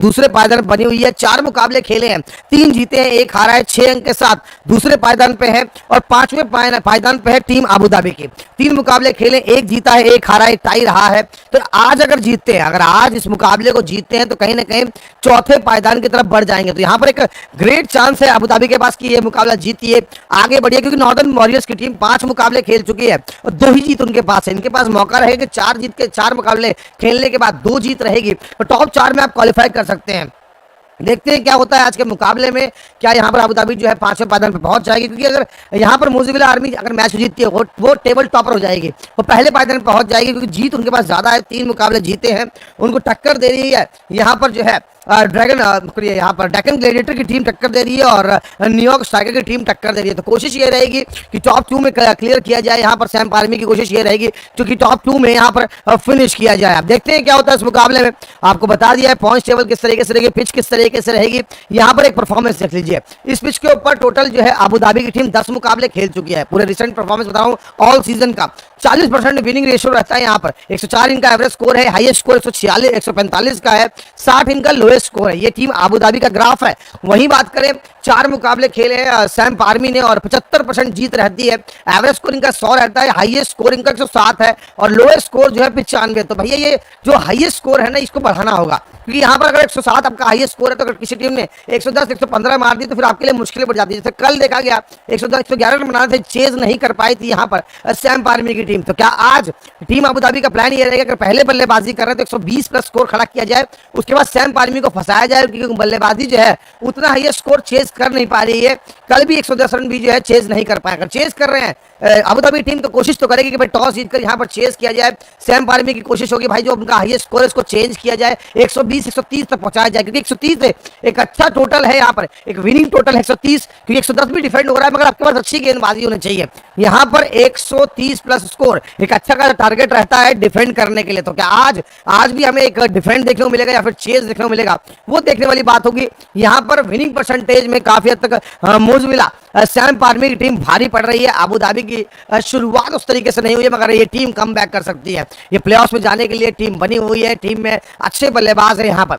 दूसरे पायदान बनी हुई है। 4 मुकाबले खेले हैं, 3 जीते हैं, 1 हारा है, 6 अंक के साथ दूसरे पायदान पे है। और 5वें पायदान पे है टीम अबू धाबी की। 3 मुकाबले खेले, 1 जीता है, 1 हारा है, टाई रहा है। तो आज अगर जीतते हैं, अगर आज इस मुकाबले को जीतते हैं तो कहीं ना कहीं चौथे पायदान की तरफ बढ़ जाएंगे। तो यहाँ पर एक ग्रेट चांस है अबू धाबी के पास कि ये मुकाबला जीतिए, आगे बढ़िए, क्योंकि नॉर्दर्न वॉरियर्स की टीम 5 मुकाबले खेल चुकी है और 2 ही जीत उनके पास है। इनके पास मौका रहेगा 4 जीत के 4 मुकाबले खेलने के बाद 2 जीत रहेगी तो टॉप 4 में आप क्वालिफाई कर सकते हैं। देखते हैं क्या होता है आज के मुकाबले में, क्या यहाँ पर अबू धाबी जो है 5वें पायदान पर पहुंच जाएगी, क्योंकि अगर यहाँ पर मोर्रिसविल आर्मी अगर मैच जीतती है वो टेबल टॉपर हो जाएगी, वो पहले पायदान पर पहुंच जाएगी, क्योंकि जीत उनके पास ज्यादा है, 3 मुकाबले जीते हैं, उनको टक्कर दे रही है यहाँ पर जो है यहाँ पर डेक्कन ग्लैडिएटर की टीम टक्कर दे रही है और न्यूयॉर्क स्ट्राइकर की टीम टक्कर दे रही है। तो कोशिश ये रहेगी कि टॉप 2 में क्लियर किया जाए। यहाँ पर सैम्प आर्मी की कोशिश ये रहेगी क्योंकि टॉप 2 में यहाँ पर फिनिश किया जाए। अब देखते हैं क्या होता है इस मुकाबले में। आपको बता दिया है पॉइंट्स टेबल किस तरीके से रहेगी, पिच किस तरीके से रहेगी। यहाँ पर एक परफॉर्मेंस देख लीजिए, इस पिच के ऊपर टोटल जो है अबू धाबी की टीम 10 मुकाबले खेल चुकी है। पूरे रिसेंट परफॉर्मेंस बता रहा हूँ ऑल सीजन का 40% विनिंग रेशियो रहता है। यहाँ पर 104 इनका एवरेज स्कोर है, हाईएस्ट स्कोर 145 का है, 60 इनका लोएस्ट स्कोर है। ये टीम अबू धाबी का ग्राफ है। वहीं बात करें 4 मुकाबले खेले हैं सैम्प आर्मी ने और 75% जीत रहती है। एवरेज स्कोर इनका 100 रहता है, हाईएस्ट स्कोर इनका 107 है और लोएस्ट स्कोर जो है 95। तो भैया ये जो हाईएस्ट स्कोर है ना इसको बढ़ाना होगा, क्योंकि यहाँ पर अगर 107 आपका हाईएस्ट स्कोर है तो अगर किसी टीम ने 110 115 मार दी तो फिर आपके लिए मुश्किलें बढ़ जाती है। जैसे कल देखा गया 110 111 रन बनाने थे, चेज नहीं कर पाई थी यहाँ पर सैम्प आर्मी की टीम। तो क्या आज टीम अबू धाबी का प्लान ये रहेगा कि पहले बल्लेबाजी कर रहे हैं तो 120 प्लस स्कोर खड़ा किया जाए, उसके बाद सैम्प आर्मी को फंसाया जाए, क्योंकि बल्लेबाजी जो है उतना हाईएस्ट स्कोर चेज कर नहीं पा रही है। कल भी 110 रन भी जो है चेज नहीं कर पाए। अगर चेज कर रहे हैं अबू धाबी टीम तो कोशिश तो करेगी कि भाई टॉस जीतकर यहाँ पर चेज किया जाए। सैम्प आर्मी की कोशिश होगी भाई जो उनका हाईएस्ट स्कोर है उसको चेंज किया जाए, 120 130 तक पहुंचाया जाए, क्योंकि 130 एक अच्छा टोटल है। यहाँ पर एक विनिंग टोटल है 130, क्योंकि 110 भी डिफेंड हो रहा है, मगर आपके पास अच्छी गेंदबाजी होनी चाहिए। यहाँ पर 130 प्लस स्कोर एक अच्छा का टारगेट रहता है डिफेंड करने के लिए। तो क्या आज भी हमें एक डिफेंड देखने को मिलेगा या फिर चेज देखने को मिलेगा, वो देखने वाली बात होगी। यहाँ पर विनिंग परसेंटेज में काफी हद तक मोर्रिसविल सैम्प आर्मी की टीम भारी पड़ रही है। अबू धाबी की शुरुआत उस तरीके से नहीं हुई है, मगर ये टीम कम बैक कर सकती है। ये प्लेऑफ्स में जाने के लिए टीम बनी हुई है, टीम में अच्छे बल्लेबाज है यहाँ पर।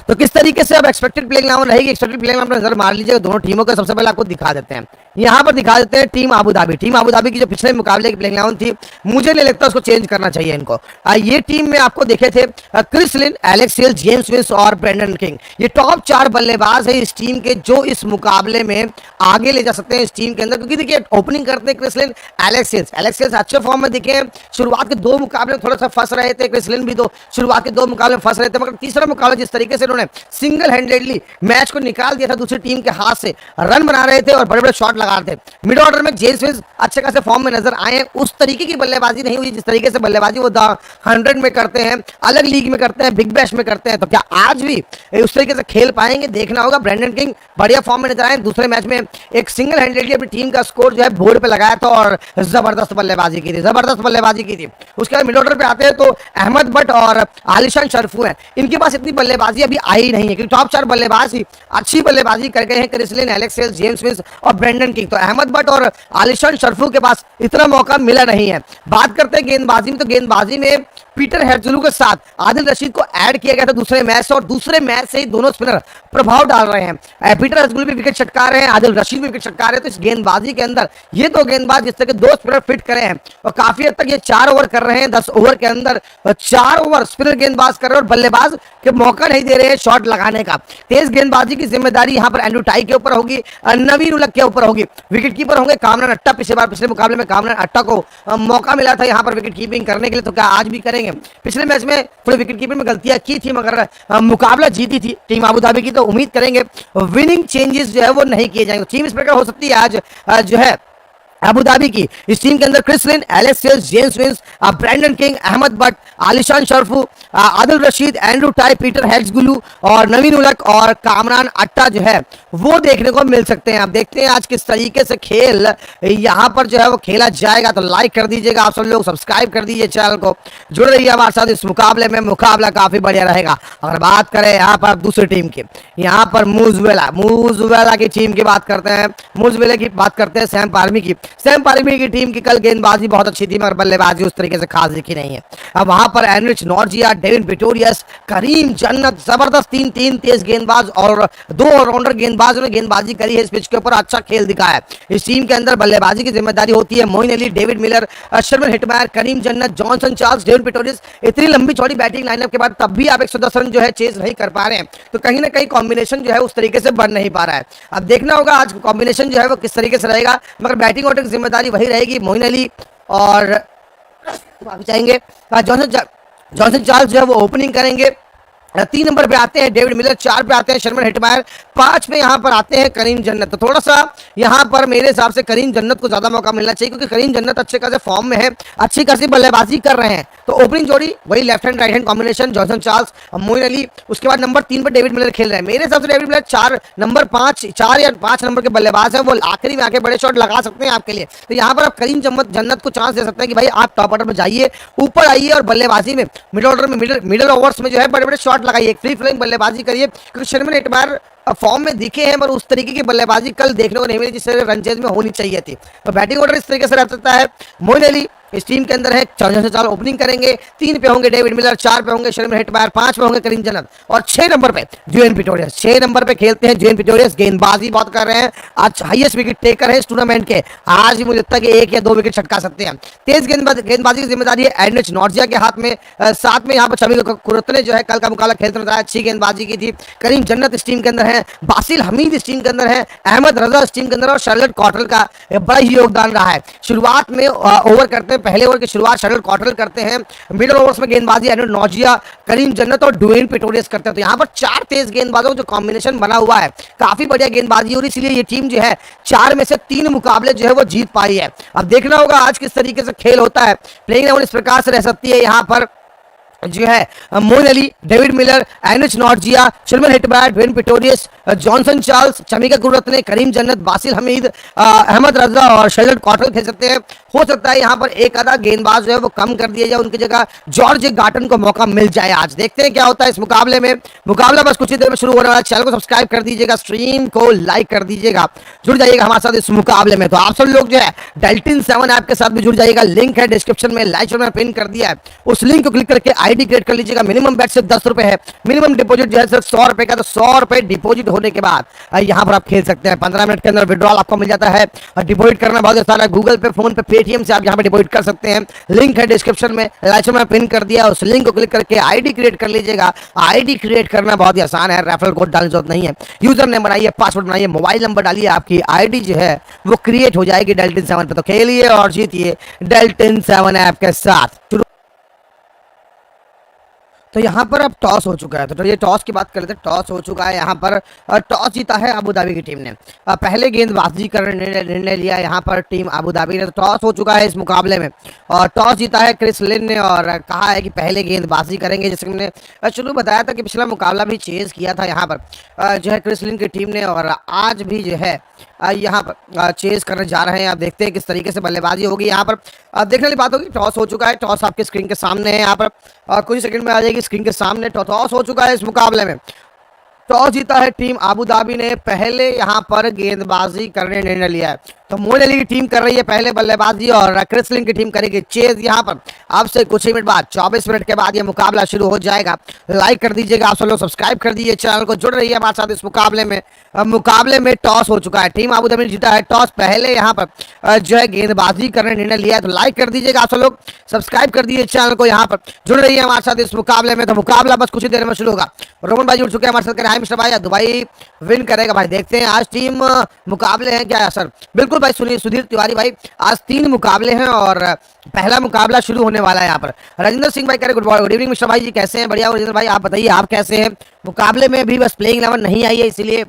तो किस तरीके से अब एक्सपेक्टेड प्लेइंग इलेवन रहेगी, एक्सपेक्टेड प्लेइंग इलेवन नजर मार लीजिए दोनों टीमों का। सबसे पहले आपको दिखा देते हैं, यहाँ पर दिखा देते हैं team Abu Dhabi. Team Abu Dhabi की जो पिछले मुकाबले की प्लेइंग इलेवन थी, मुझे नहीं लगता उसको चेंज करना चाहिए इनको। ये टीम में आपको देखे थे Chris Lynn, Alex Hales, James Vince और ब्रेंडन किंग। ये टॉप 4 बल्लेबाज है इस टीम के जो इस मुकाबले में आगे ले जा सकते हैं इस टीम के अंदर, क्योंकि देखिए ओपनिंग करते हैं क्रिस लिन, एलेक्स हेल्स अच्छे फॉर्म में दिखे। शुरुआत के 2 मुकाबले में थोड़ा सा फंस रहे थे, क्रिस लिन भी तो शुरुआत के 2 मुकाबले में फंस रहे थे, मगर तीसरा मुकाबला जिस तरीके से उन्होंने सिंगल हैंडेडली मैच को निकाल दिया था दूसरी टीम के हाथ से, रन बना रहे थे और बड़े बड़े शॉट लगा रहे थे। मिड ऑर्डर में जेम्स विंस अच्छे खासे फॉर्म में नजर आए, उस तरीके की बल्लेबाजी नहीं हुई जिस तरीके से बल्लेबाजी वो 100 में करते हैं, अलग लीग में करते हैं, बिग बैश में करते हैं। तो क्या आज भी उस तरीके से खेल पाएंगे, देखना होगा। ब्रेंडन किंग बढ़िया फॉर्म में नजर आए, दूसरे मैच में एक सिंगल हैंडेडली अपनी टीम का स्कोर जो है बोर्ड पे लगाया था और जबरदस्त बल्लेबाजी की थी। उसके बाद मिड ऑर्डर पे आते हैं तो अहमद बट और आलिशान शरफू है, इनके पास इतनी बल्लेबाजी अभी आई नहीं है, क्योंकि टॉप 4 बल्लेबाज ही अच्छी बल्लेबाजी कर गए हैं, Chris Lynn, Alex Hales, James Vince और ब्रेंडन किंग। तो अहमद बट और आलिशान शरफू के पास इतना मौका मिला नहीं है। बात करते हैं गेंदबाजी में, तो गेंदबाजी में पीटर हेर्जलू के साथ आदिल रशीद को ऐड किया गया था दूसरे मैच से, और दूसरे मैच से ही दोनों स्पिनर प्रभाव डाल रहे हैं। पीटर हेर्जलू भी विकेट छटका रहे हैं, आदिल रशीद भी विकेट छटका रहे हैं। तो इस गेंदबाजी के अंदर ये 2 गेंदबाज जिस तरह के 2 स्पिनर फिट करे हैं और काफी हद तक ये 4 ओवर कर रहे हैं, 10 ओवर के अंदर 4 ओवर स्पिनर गेंदबाज कर रहे हैं और बल्लेबाज के मौका नहीं दे रहे हैं शॉट लगाने का। तेज गेंदबाजी की जिम्मेदारी यहाँ पर एंड्रू टाई के ऊपर होगी, नवीन-उल-हक के ऊपर होगी। विकेट कीपर होंगे कामरान अट्टा। पिछले मुकाबले में कामरान अट्टा को मौका मिला था यहाँ पर विकेट कीपिंग करने के लिए, तो क्या आज भी करेंगे। पिछले मैच में थोड़ी विकेट कीपिंग में गलतियां की थी, मगर मुकाबला जीती थी टीम अबू धाबी की, तो उम्मीद करेंगे विनिंग चेंजेस जो है वो नहीं किए जाएंगे। टीम इस प्रकार हो सकती है आज जो है अबू धाबी की। इस टीम के अंदर Chris Lynn, Alex Hales, James Vince, Brendan King, Ahmed Butt, Alishan Sharafu, Adil Rashid, Andrew Tye, Peter Hatzoglou और नवीन-उल-हक और कामरान अट्टा जो है वो देखने को मिल सकते हैं। अब देखते हैं आज किस तरीके से खेल यहाँ पर जो है वो खेला जाएगा। तो लाइक कर दीजिएगा आप सब लोग, सब्सक्राइब कर दीजिए चैनल को, जुड़े रहिए हमारे साथ इस मुकाबले में। मुकाबला काफी बढ़िया रहेगा। अगर बात करें यहाँ पर दूसरी टीम की, यहाँ पर मोर्रिसविल की टीम की बात करते हैं, मोर्रिसविल की बात करते हैं सैम्प आर्मी की। सैम्प आर्मी की टीम की कल गेंदबाजी बहुत अच्छी थी मगर बल्लेबाजी उस तरीके से खास दिखी नहीं है। अब वहां पर एनरिच, नॉर्जिया, डेविन, प्रिटोरियस, करीम, जन्नत, जबरदस्त तीन तेज गेंदबाज और 2 ऑलराउंडर गेंदबाजों ने गेंदबाजी करी है। इस पिच के ऊपर अच्छा खेल दिखाया है। इस टीम के अंदर बल्लेबाजी की जिम्मेदारी होती है Moeen Ali, David Miller, Sherfane, Hetmyer, Karim, Janat, Johnson, Charles, Devine, Pretorius. इतनी लंबी चौड़ी बैटिंग लाइनअप के बाद तब भी आप 110 रन जो है चेज नहीं कर पा रहे हैं, तो कहीं ना कहीं कॉम्बिनेशन जो है उस तरीके से बन नहीं पा रहा है। अब देखना होगा आज कॉम्बिनेशन जो है वो किस तरीके से रहेगा, मगर बैटिंग ऑर्डर की जिम्मेदारी वही रहेगी मोइन अली और चाहेंगे जॉनसन चार्ल्स जो है वो ओपनिंग करेंगे। 3 नंबर पे आते हैं डेविड मिलर, 4 पे आते हैं शर्मन, हेटमायर, 5 पे यहाँ पर आते हैं करीम जन्नत। तो थोड़ा सा यहाँ पर मेरे हिसाब से करीम जन्नत को ज्यादा मौका मिलना चाहिए क्योंकि करीम जन्नत अच्छे खासे फॉर्म में है, अच्छी खासी बल्लेबाजी कर रहे हैं। तो ओपनिंग जोड़ी वही left hand right hand combination, Johnson Charles, Moeen Ali. उसके बाद नंबर 3 पे डेविड मिलर खेल रहे हैं। मेरे हिसाब से डेविड मिलर 4 या 5 नंबर के बल्लेबाज है, वो आखिरी में आके बड़े शॉट लगा सकते हैं आपके लिए। तो यहाँ पर आप करीम जन्नत को चांस दे सकते हैं कि भाई आप टॉप ऑर्डर में जाइए, ऊपर आइए और बल्लेबाजी में मिडिल ऑर्डर में मिडिल ओवर्स में जो है बड़े बड़े शॉट लगाइए, फ्री फ्लोइंग बल्लेबाजी करिए क्योंकि शर्मन, हेटमायर फॉर्म में दिखे हैं पर उस तरीके की बल्लेबाजी कल देखने को नहीं मिली जिस तरह रन चेज में होनी चाहिए थी। तो बैटिंग ऑर्डर इस तरीके से रह सकता है। मोइन अली इस टीम के अंदर है, 4 ओपनिंग करेंगे। 3 पे होंगे डेविड मिलर, 4 पे होंगे शर्मन, हेटमायर, 5 पे होंगे करीम जन्नत और 6 नंबर पे ड्वेन प्रिटोरियस। 6 नंबर पे खेलते हैं ड्वेन प्रिटोरियस, गेंदबाजी बहुत कर रहे हैं, आज हाईएस्ट विकेट टेकर है इस टूर्नामेंट के। आज भी मुझे लगता है कि 1 या 2 विकेट छटका सकते हैं। तेज गेंदबाजी की जिम्मेदारी है एनरिच, नॉर्जिया के हाथ में। साथ में यहाँ पर शमील कुरत ने जो है कल का मुकाबला खेलते नजर आया, अच्छी गेंदबाजी की थी। करीम जन्नत इस टीम के अंदर है, बासिल, हमीद इस टीम के अंदर है, अहमद, रजा इस टीम के अंदर और शेल्डन, कॉट्रल का बड़ा ही योगदान रहा है। शुरुआत में ओवर करते हैं, पहले ओवर की शुरुआत शेल्डन, कॉट्रल करते हैं। मिडिल ओवर्स में गेंदबाजी एनरिच, नॉर्जिया, करीम जन्नत और ड्वेन प्रिटोरियस करते हैं। तो यहाँ पर 4 तेज गेंदबाजों जो कॉम्बिनेशन बना हुआ है, काफी बढ़िया गेंदबाजी और इसलिए ये टीम जो है 4 में से 3 मुकाबले जो है वो जीत पाई है। अब देखना होगा आज किस तरीके से खेल होता है। प्लेइंग 11 इस प्रकार से रह सकती है यहाँ पर जो है Moeen Ali, David Miller, Anrich, Nortje, Sherfane, Hetmyer, Dwaine Pretorius, Johnson Charles, Chamika Karunaratne, Karim जन्नत, बासिल, हमीद, अहमद, रजा और शेल्डन, कॉट्रल खेल सकते हैं। हो सकता है यहाँ पर एक आधा गेंदबाज जो है वो कम कर दिया जाए, उनकी जगह जॉर्ज गार्टन को मौका मिल जाए। आज देखते हैं क्या होता है इस मुकाबले में। मुकाबला बस कुछ ही देर में शुरू होने वाला है। चैनल को सब्सक्राइब कर दीजिएगा, स्ट्रीम को लाइक कर दीजिएगा, जुड़ जाइएगा हमारे साथ इस मुकाबले में। तो आप सब लोग जो है डेल्टिन 7 ऐप के साथ भी जुड़ जाइएगा, लिंक है डिस्क्रिप्शन में, लाइक में पिन कर दिया है, उस लिंक को क्लिक करके आईडी क्रिएट कर लीजिएगा। मिनिमम बेट सिर्फ 10 रुपए है, मिनिमम डिपॉजिट जो है सिर्फ 100 रुपए का। तो 100 रुपए डिपॉजिट होने के बाद यहाँ पर आप खेल सकते हैं। 15 मिनट के अंदर विड्रॉल आपको मिल जाता है और डिपॉजिट करना बहुत आसान है। गूगल पे, फोन पे, पेटीएम से आप यहाँ पे डिपॉजिट कर सकते हैं। लिंक है डिस्क्रिप्शन में, लाइक में पिन कर दिया, उस लिंक को क्लिक करके आईडी क्रिएट कर लीजिएगा। आईडी क्रिएट करना बहुत ही आसान है, रेफरल कोड डालने की जरूरत नहीं है। यूजर नेम बनाइए, पासवर्ड बनाइए, मोबाइल नंबर डालिए, आपकी आईडी जो है वो क्रिएट हो जाएगी डेल्टिन 7 पे। तो खेलिए और जीतिए डेल्टिन 7 ऐप के साथ। तो यहाँ पर अब टॉस हो चुका है, तो ये टॉस की बात कर लेते हैं। टॉस हो चुका है यहाँ पर, टॉस जीता है अबू धाबी की टीम ने। पहले गेंदबाजी करने निर्णय लिया यहाँ पर टीम अबू धाबी ने। तो टॉस हो चुका है इस मुकाबले में और टॉस जीता है लिन ने और कहा है कि पहले गेंदबाजी करेंगे। जैसे कि मैंने शुरू बताया था कि पिछला मुकाबला भी चेज किया था यहाँ पर जो है लिन की टीम ने, और आज भी जो है यहाँ पर चेज करने जा रहे हैं। आप देखते हैं किस तरीके से बल्लेबाजी होगी यहाँ पर। देखने वाली बात होगी, टॉस हो चुका है, टॉस आपके स्क्रीन के सामने है यहाँ पर, कुछ सेकंड में आ जाएगी स्क्रीन के सामने। टॉस हो चुका है इस मुकाबले में। टॉस जीता है टीम अबू धाबी ने, पहले यहाँ पर गेंदबाजी करने निर्णय लिया है। तो मोइन अली की टीम कर रही है पहले बल्लेबाजी और लिन की टीम करेगी चेज यहाँ पर। अब से कुछ ही मिनट बाद, 24 मिनट के बाद ये मुकाबला शुरू हो जाएगा। लाइक कर दीजिएगा आप सब लोग, सब्सक्राइब कर दीजिए चैनल को, जुड़ रही है हमारे साथ इस मुकाबले में। मुकाबले में टॉस हो चुका है, टीम अबू धाबी ने जीता है टॉस, पहले यहाँ पर जो है गेंदबाजी करने निर्णय लिया है। तो लाइक कर दीजिएगा आप सब लोग, सब्सक्राइब कर दीजिए चैनल को, यहाँ पर जुड़ रही है हमारे साथ इस मुकाबले में। तो मुकाबला बस कुछ ही देर में शुरू होगा। रोमन भाई जुड़ चुके हैं हमारे साथ, मिस्टर भाई दुबई विन करेगा भाई। देखते हैं आज टीम मुकाबले हैं क्या सर। बिल्कुल भाई, सुनिए सुधीर तिवारी भाई, आज 3 मुकाबले हैं और पहला मुकाबला शुरू होने वाला है यहाँ पर। राजेंद्र सिंह भाई कह रहे गुड इवनिंग मिस्टर भाई जी, कैसे हैं? बढ़िया राजेंद्र भाई, आप बताइए आप कैसे हैं? मुकाबले में भी बस प्लेइंग 11 नहीं आई है, इसीलिए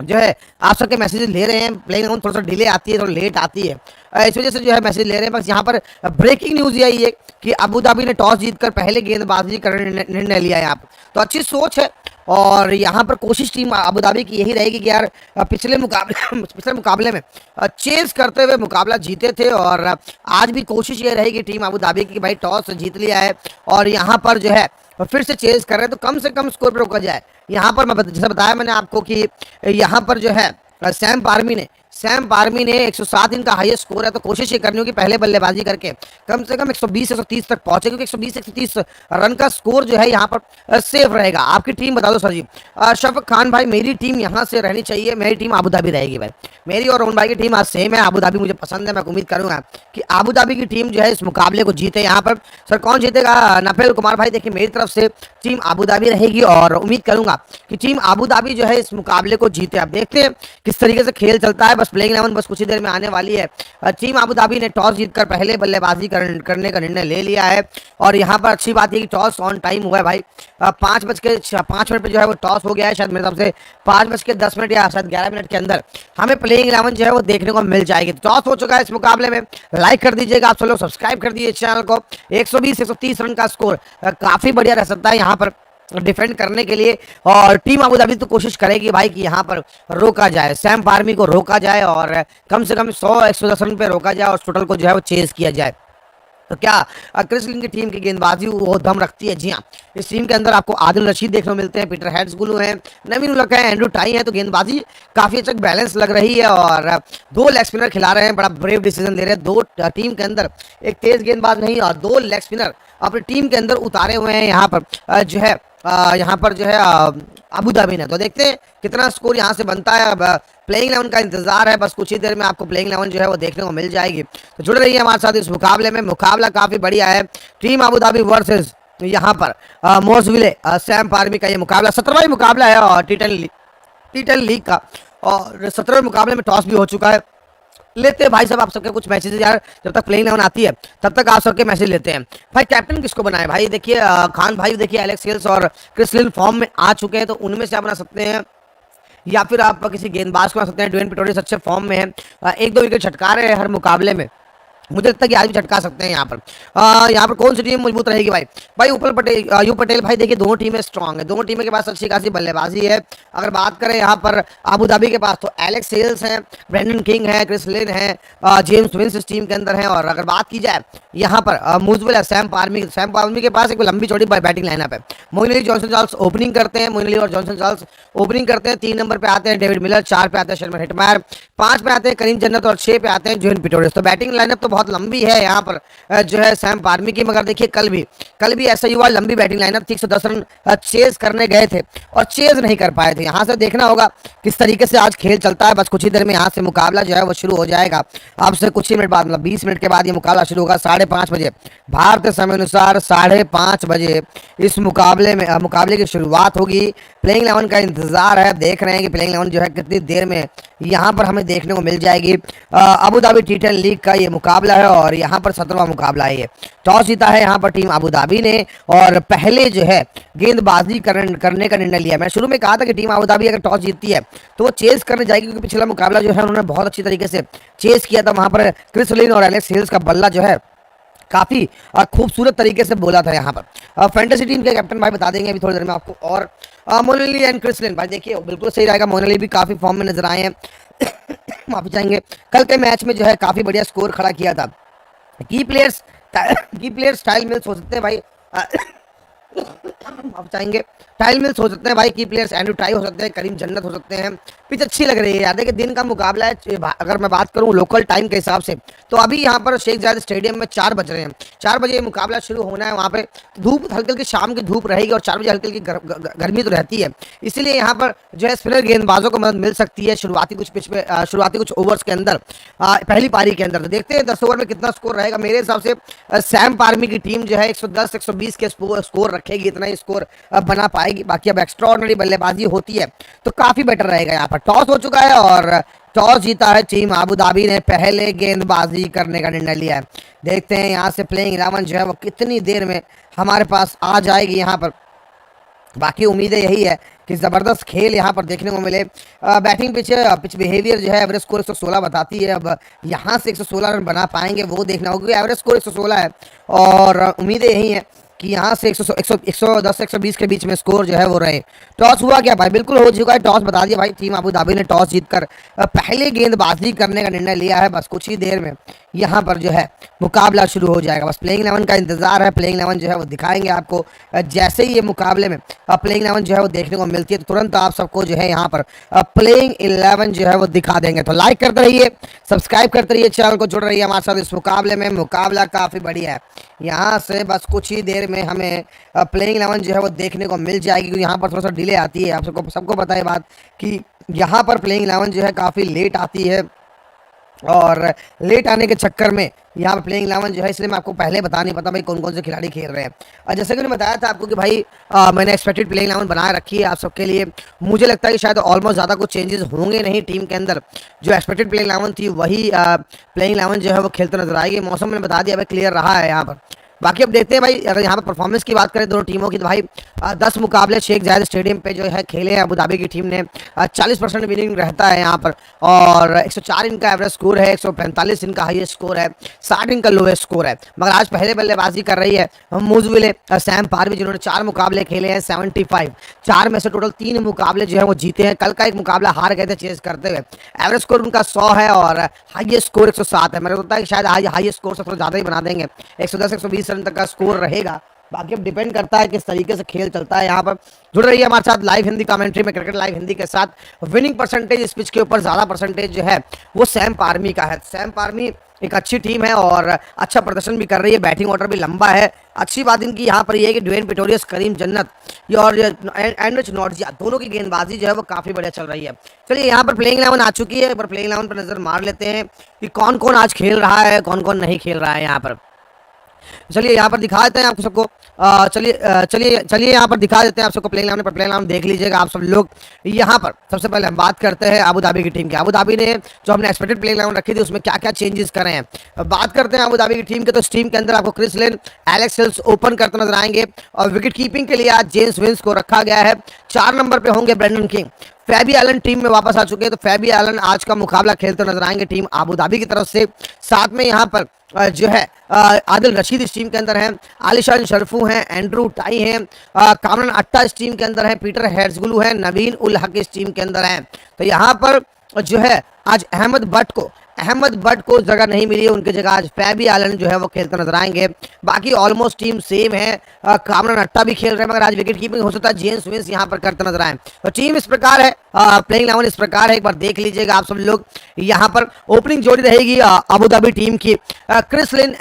जो है आप सबके मैसेजेस ले रहे हैं। प्लेइंग 11 थोड़ा सा डिले आती है, थोड़ा लेट आती है, इस वजह से जो है मैसेज ले रहे हैं। बस यहाँ पर ब्रेकिंग न्यूज यही है कि अबू धाबी ने टॉस जीतकर पहले गेंदबाजी करने निर्णय लिया है यहाँ पर। तो अच्छी सोच है और यहाँ पर कोशिश टीम अबू धाबी की यही रहेगी कि यार पिछले मुकाबले में चेज करते हुए मुकाबला जीते थे और आज भी कोशिश ये रहेगी टीम अबू धाबी की भाई टॉस जीत लिया है और यहाँ पर जो है फिर से चेज कर रहे हैं, तो कम से कम स्कोर पर रोका जाए। यहाँ पर मैं जैसे बताया मैंने आपको कि यहाँ पर जो है सैम्प आर्मी ने सैम्प आर्मी ने 107 इनका हाईएस्ट स्कोर है, तो कोशिश ये करनी होगी पहले बल्लेबाजी करके कम से कम 120-130 तक पहुंचे, क्योंकि 120-130 रन का स्कोर जो है यहाँ पर सेफ रहेगा। आपकी टीम बता दो सर जी। शफक खान भाई, मेरी टीम यहाँ से रहनी चाहिए, मेरी टीम आबू धाबी रहेगी भाई। मेरी और रोहन भाई की टीम आज सेम है, आबू धाबी मुझे पसंद है। मैं उम्मीद करूंगा कि आबू धाबी की टीम जो है इस मुकाबले को जीते। यहाँ पर सर कौन जीतेगा? नफेल कुमार भाई, देखिए मेरी तरफ से टीम आबू धाबी रहेगी और उम्मीद करूंगा कि टीम आबू धाबी जो है इस मुकाबले को जीते। अब देखते हैं किस तरीके से खेल चलता है। बस प्लेइंग 11 बस कुछ ही देर में आने वाली है। टीम आबू धाबी ने टॉस जीतकर पहले बल्लेबाजी करने का निर्णय ले लिया है और यहाँ पर अच्छी बात है कि टॉस ऑन टाइम हुआ है भाई। 5:05 पे जो है वो टॉस हो गया है, शायद मेरे हिसाब से 5:10 या शायद 11 मिनट के अंदर हमें प्लेइंग 11 जो है वो देखने को मिल जाएगी। टॉस हो चुका है इस मुकाबले में। लाइक कर दीजिएगा आप सब लोग, सब्सक्राइब कर दीजिए चैनल को। 120-130 रन का स्कोर काफी बढ़िया रह सकता है यहाँ पर डिफेंड करने के लिए, और टीम अबू धाबी तो कोशिश करेगी भाई कि यहाँ पर रोका जाए, सैम्प आर्मी को रोका जाए और कम से कम 100-110 रन पे रोका जाए और टोटल को जो है वो चेज किया जाए। तो क्या क्रिस की टीम की गेंदबाजी वो दम रखती है? जी हाँ, इस टीम के अंदर आपको आदिल रशीद देखने को मिलते हैं, पीटर हेड्स गुलू हैं, नवीन-उल-हक है, एंड्रू टाई है। तो गेंदबाजी काफी अच्छा बैलेंस लग रही है और 2 लेग स्पिनर खिला रहे हैं, बड़ा ब्रेव डिसीजन ले रहे हैं। 2 टीम के अंदर एक तेज गेंदबाज नहीं और 2 लेग स्पिनर अपनी टीम के अंदर उतारे हुए हैं यहाँ पर जो है अबू धाबी ने। तो देखते हैं कितना स्कोर यहाँ से बनता है। अब प्लेइंग 11 का इंतजार है, बस कुछ ही देर में आपको प्लेइंग 11 जो है वो देखने को मिल जाएगी। तो जुड़ रही है हमारे साथ इस मुकाबले में। मुकाबला काफी बढ़िया है, टीम अबू धाबी वर्सेस यहाँ पर मोर्सविले सैम्प आर्मी का ये मुकाबला 17वां मुकाबला है और टी10 लीग का, और 17वें मुकाबले में टॉस भी हो चुका है। लेते हैं भाई साहब आप सबके कुछ मैसेज यार, जब तक प्लेइंग 11 आती है तब तक आप सबके मैसेज लेते हैं। भाई कैप्टन किसको बनाए? भाई देखिए खान भाई, देखिए एलेक्स हेल्स और क्रिस लिन फॉर्म में आ चुके हैं, तो उनमें से आप बना सकते हैं, या फिर आप किसी गेंदबाज को बना सकते हैं। ड्वेन प्रेटोरियस अच्छे फॉर्म में है, 1-2 विकेट छटका रहे हैं हर मुकाबले में, मुझे लगता है कि आज भी झटका सकते हैं। यहाँ पर कौन सी टीम मजबूत रहेगी भाई यू पटेल भाई, देखिए दोनों टीमें स्ट्रांग है, दोनों टीमों के पास अच्छी खासी बल्लेबाजी है। अगर बात करें यहाँ पर आबू धाबी के पास, तो एलेक्स हेल्स हैं, ब्रेंडन किंग है, क्रिस लिन है, जेम्स विंस इस टीम के अंदर है। और अगर बात की जाए यहाँ पर मोर्सविले सैम्प आर्मी के पास एक लंबी चौड़ी बैटिंग लाइनअप है। Moeen Ali Johnson Charles opening करते हैं, मोइन अली और जॉनसन चार्ल्स ओपनिंग करते हैं। 3 नंबर पे आते हैं डेविड मिलर, 4 पे आते हैं शिमरन हेटमायर, 5 पे आते हैं करीम जन्नत और 6 पे आते हैं जोइन प्रिटोरियस। तो बैटिंग लाइनअप तो बहुत लंबी है यहाँ पर जो है सैम्प आर्मी की। मगर देखिए कल भी ऐसा ही हुआ, लंबी बैटिंग लाइनअप थी, 110 रन चेज करने गए थे और चेज नहीं कर पाए थे। यहाँ से देखना होगा किस तरीके से आज खेल चलता है। बस कुछ ही देर में यहाँ से मुकाबला जो है वो शुरू हो जाएगा। आपसे कुछ ही मिनट बाद, मतलब 20 मिनट के बाद ये मुकाबला शुरू होगा 5:30 बजे भारतीय समय अनुसार। 5:30 बजे इस मुकाबले की शुरुआत होगी। प्लेइंग 11 का इंतजार है, देख रहे हैं कि प्लेइंग 11 जो है कितनी देर में यहाँ पर हमें देखने को मिल जाएगी। अबू धाबी टी10 लीग का ये मुकाबला है और यहाँ पर 17वां मुकाबला है। ये टॉस जीता है यहाँ पर टीम अबू धाबी ने और पहले जो है गेंदबाजी करने का निर्णय लिया। मैं शुरू में कहा था कि टीम अबू धाबी अगर टॉस जीतती है तो वो चेस करने जाएगी, क्योंकि पिछला मुकाबला जो है उन्होंने बहुत अच्छी तरीके से चेस किया था। वहां पर क्रिस लिन और एलेक्स हेल्स का बल्ला जो है काफी खूबसूरत तरीके से बोला था। यहाँ पर फैंटेसी टीम के कैप्टन भाई बता देंगे अभी थोड़ी देर में आपको। और Moeen Ali and Chris Lynn भाई, देखिए बिल्कुल सही रहेगा, मोइन अली भी काफी फॉर्म में नजर आए हैं। माफी चाहेंगे, कल के मैच में जो है काफी बढ़िया स्कोर खड़ा किया था। की प्लेयर्स टाइल मिल्स हो सकते हैं भाई, आप चाहेंगे टाइल मिल्स हो सकते हैं भाई, की प्लेयर्स एंड्रू टाई हो सकते हैं, करीम जन्नत हो सकते हैं। पिच अच्छी लग रही है यार, देखिए दिन का मुकाबला है। अगर मैं बात करूं लोकल टाइम के हिसाब से, तो अभी यहाँ पर शेख जायद स्टेडियम में 4 बज रहे हैं, 4 बजे मुकाबला शुरू होना है। वहाँ पे धूप हल्की हल्की शाम की धूप रहेगी और 4 बजे हल्की हल्की गर्मी तो रहती है, इसीलिए यहाँ पर जो है स्पिनर गेंदबाजों को मदद मिल सकती है शुरुआती कुछ ओवर्स के अंदर, पहली पारी के अंदर। तो देखते हैं 10 ओवर में कितना स्कोर रहेगा। मेरे हिसाब से सैम्प आर्मी की टीम जो है 110-120 के स्कोर रखेगी, इतना ही स्कोर बना पाएगी। बाकी अब एक्स्ट्रा ऑर्डिनरी बल्लेबाजी होती है तो काफी बेटर रहेगा। यहाँ पर टॉस हो चुका है और टॉस जीता है टीम अबू धाबी ने, पहले गेंदबाजी करने का निर्णय लिया है। देखते हैं यहाँ से प्लेइंग 11 जो है वो कितनी देर में हमारे पास आ जाएगी यहाँ पर। बाकी उम्मीदें यही है कि ज़बरदस्त खेल यहाँ पर देखने को मिले। बैटिंग पिच बिहेवियर जो है एवरेज स्कोर 116 बताती है। अब यहाँ से 116 रन बना पाएंगे वो देखना होगा, एवरेज स्कोर 116 है और उम्मीदें यही हैं कि यहाँ से 110-120 के बीच में स्कोर जो है वो रहे। टॉस हुआ क्या भाई? बिल्कुल हो चुका है टॉस, बता दिया भाई। टीम अबू धाबी ने टॉस जीतकर पहले गेंदबाजी करने का निर्णय लिया है। बस कुछ ही देर में यहाँ पर जो है मुकाबला शुरू हो जाएगा। बस प्लेइंग 11 का इंतजार है। प्लेइंग 11 जो है वो दिखाएंगे आपको। जैसे ही ये मुकाबले में प्लेइंग 11 जो है वो देखने को मिलती है तो तुरंत आप सबको जो है यहाँ पर प्लेइंग 11 जो है वो दिखा देंगे। तो लाइक करते रहिए, सब्सक्राइब करते रहिए, चैनल को जुड़ रहिए हमारे साथ इस मुकाबले में। मुकाबला काफ़ी बढ़िया है। यहाँ से बस कुछ ही देर में हमें प्लेइंग 11 जो है वो देखने को मिल जाएगी, क्योंकि यहाँ पर थोड़ा सा डिले आती है। आप सबको पता है बात कि यहाँ पर प्लेइंग 11 जो है काफ़ी लेट आती है, और लेट आने के चक्कर में यहाँ पर प्लेइंग 11 जो है, इसलिए मैं आपको पहले बता नहीं पता भाई कौन कौन से खिलाड़ी खेल रहे हैं। और जैसे कि मैंने बताया था आपको कि भाई मैंने एक्सपेक्टेड प्लेइंग 11 बना रखी है आप सबके लिए। मुझे लगता है कि शायद ऑलमोस्ट ज़्यादा कुछ चेंजेस होंगे नहीं टीम के अंदर। जो एक्सपेक्टेड प्लेइंग 11 थी वही प्लेइंग 11 जो है वो खेलते नजर आएगी। मौसम मैंने बता दिया भाई क्लियर रहा है यहाँ पर। बाकी अब देखते हैं भाई, अगर यहाँ पर परफॉर्मेंस की बात करें दोनों टीमों की, तो भाई 10 मुकाबले शेख जायद स्टेडियम पे जो है खेले हैं अबू धाबी की टीम ने। 40% विनिंग रहता है यहाँ पर, और 104 इनका एवरेज स्कोर है, 145 इनका हाईएस्ट स्कोर है, 60 इनका लोएस्ट स्कोर है। मगर आज पहले बल्लेबाजी कर रही है मोर्रिसविल सैम्प भी, जिन्होंने 4 मुकाबले खेले हैं 75। 4 में से टोटल 3 मुकाबले जो है वो जीते हैं। कल का एक मुकाबला हार गए थे चेस करते हुए। एवरेज स्कोर उनका 100 है और हाईएस्ट स्कोर 107 है। मेरे को लगता है कि शायद आज हाईएस्ट स्कोर से थोड़ा ज़्यादा ही बना देंगे, 110-120 रन तक का स्कोर रहेगा। बाकी अब डिपेंड करता है किस तरीके से खेल चलता है। यहाँ पर जुड़ रही है हमारे साथ लाइव हिंदी कमेंट्री में, क्रिकेट लाइव हिंदी के साथ। विनिंग परसेंटेज इस पिच के ऊपर ज़्यादा परसेंटेज जो है वो सैम्प आर्मी का है। सैम्प आर्मी एक अच्छी टीम है और अच्छा प्रदर्शन भी कर रही है, बैटिंग ऑर्डर भी लंबा है। अच्छी बात इनकी यहाँ पर ये है कि ड्वेन, प्रिटोरियस, करीम, जन्नत और एंड्रिच, नॉर्टजे दोनों की गेंदबाजी जो है वो काफ़ी बढ़िया चल रही है। चलिए यहाँ पर प्लेइंग 11 आ चुकी है। एक बार प्लेइंग 11 पर नज़र मार लेते हैं कि कौन कौन आज खेल रहा है, कौन कौन नहीं खेल रहा है यहाँ पर। चलिए यहाँ पर दिखा देते हैं आपको सबको। चलिए यहाँ पर दिखा देते हैं आप सबको प्लेइंग 11 पर। प्लेइंग 11 देख लीजिएगा आप सब लोग। यहाँ पर सबसे पहले हम बात करते हैं अबू धाबी की टीम की। अबू धाबी ने जो हमने एक्सपेक्टेड प्लेइंग 11 रखी थी उसमें क्या क्या चेंजेस करे हैं बात करते हैं अबू धाबी की टीम के। तो इस टीम के अंदर आपको Chris Lynn, Alex Hales open करते नजर आएंगे, और विकेट कीपिंग के लिए आज जेम्स विंस को रखा गया है। 4 नंबर पे होंगे ब्रेंडन किंग। फैबी एलन टीम में वापस आ चुके हैं, तो फैबी एलन आज का मुकाबला खेलते नजर आएंगे टीम अबू धाबी की तरफ से। साथ में यहाँ पर जो है आदिल रशीद इस टीम के अंदर हैं, आलिशान शरफू हैं, एंड्रू टाई हैं, कामरान अट्टा इस टीम के अंदर हैं, पीटर हेड्सगुलू हैं, नवीन-उल-हक इस टीम के अंदर हैं। तो यहाँ पर जो है आज अहमद बट को जगह नहीं मिली है, उनकी जगह आज फैबी एलन जो है वो खेलते नजर आएंगे। बाकी ऑलमोस्ट टीम सेम है। कामरान अट्टा भी खेल रहे हैं, मगर आज विकेट कीपिंग हो सकता है जेम्स विंस यहाँ पर करते नजर आए। तो टीम इस प्रकार है, प्लेइंग 11 इस प्रकार है। एक बार देख लीजिएगा आप सब लोग। यहाँ पर ओपनिंग जोड़ी रहेगी अबू धाबी टीम की, Chris Lynn,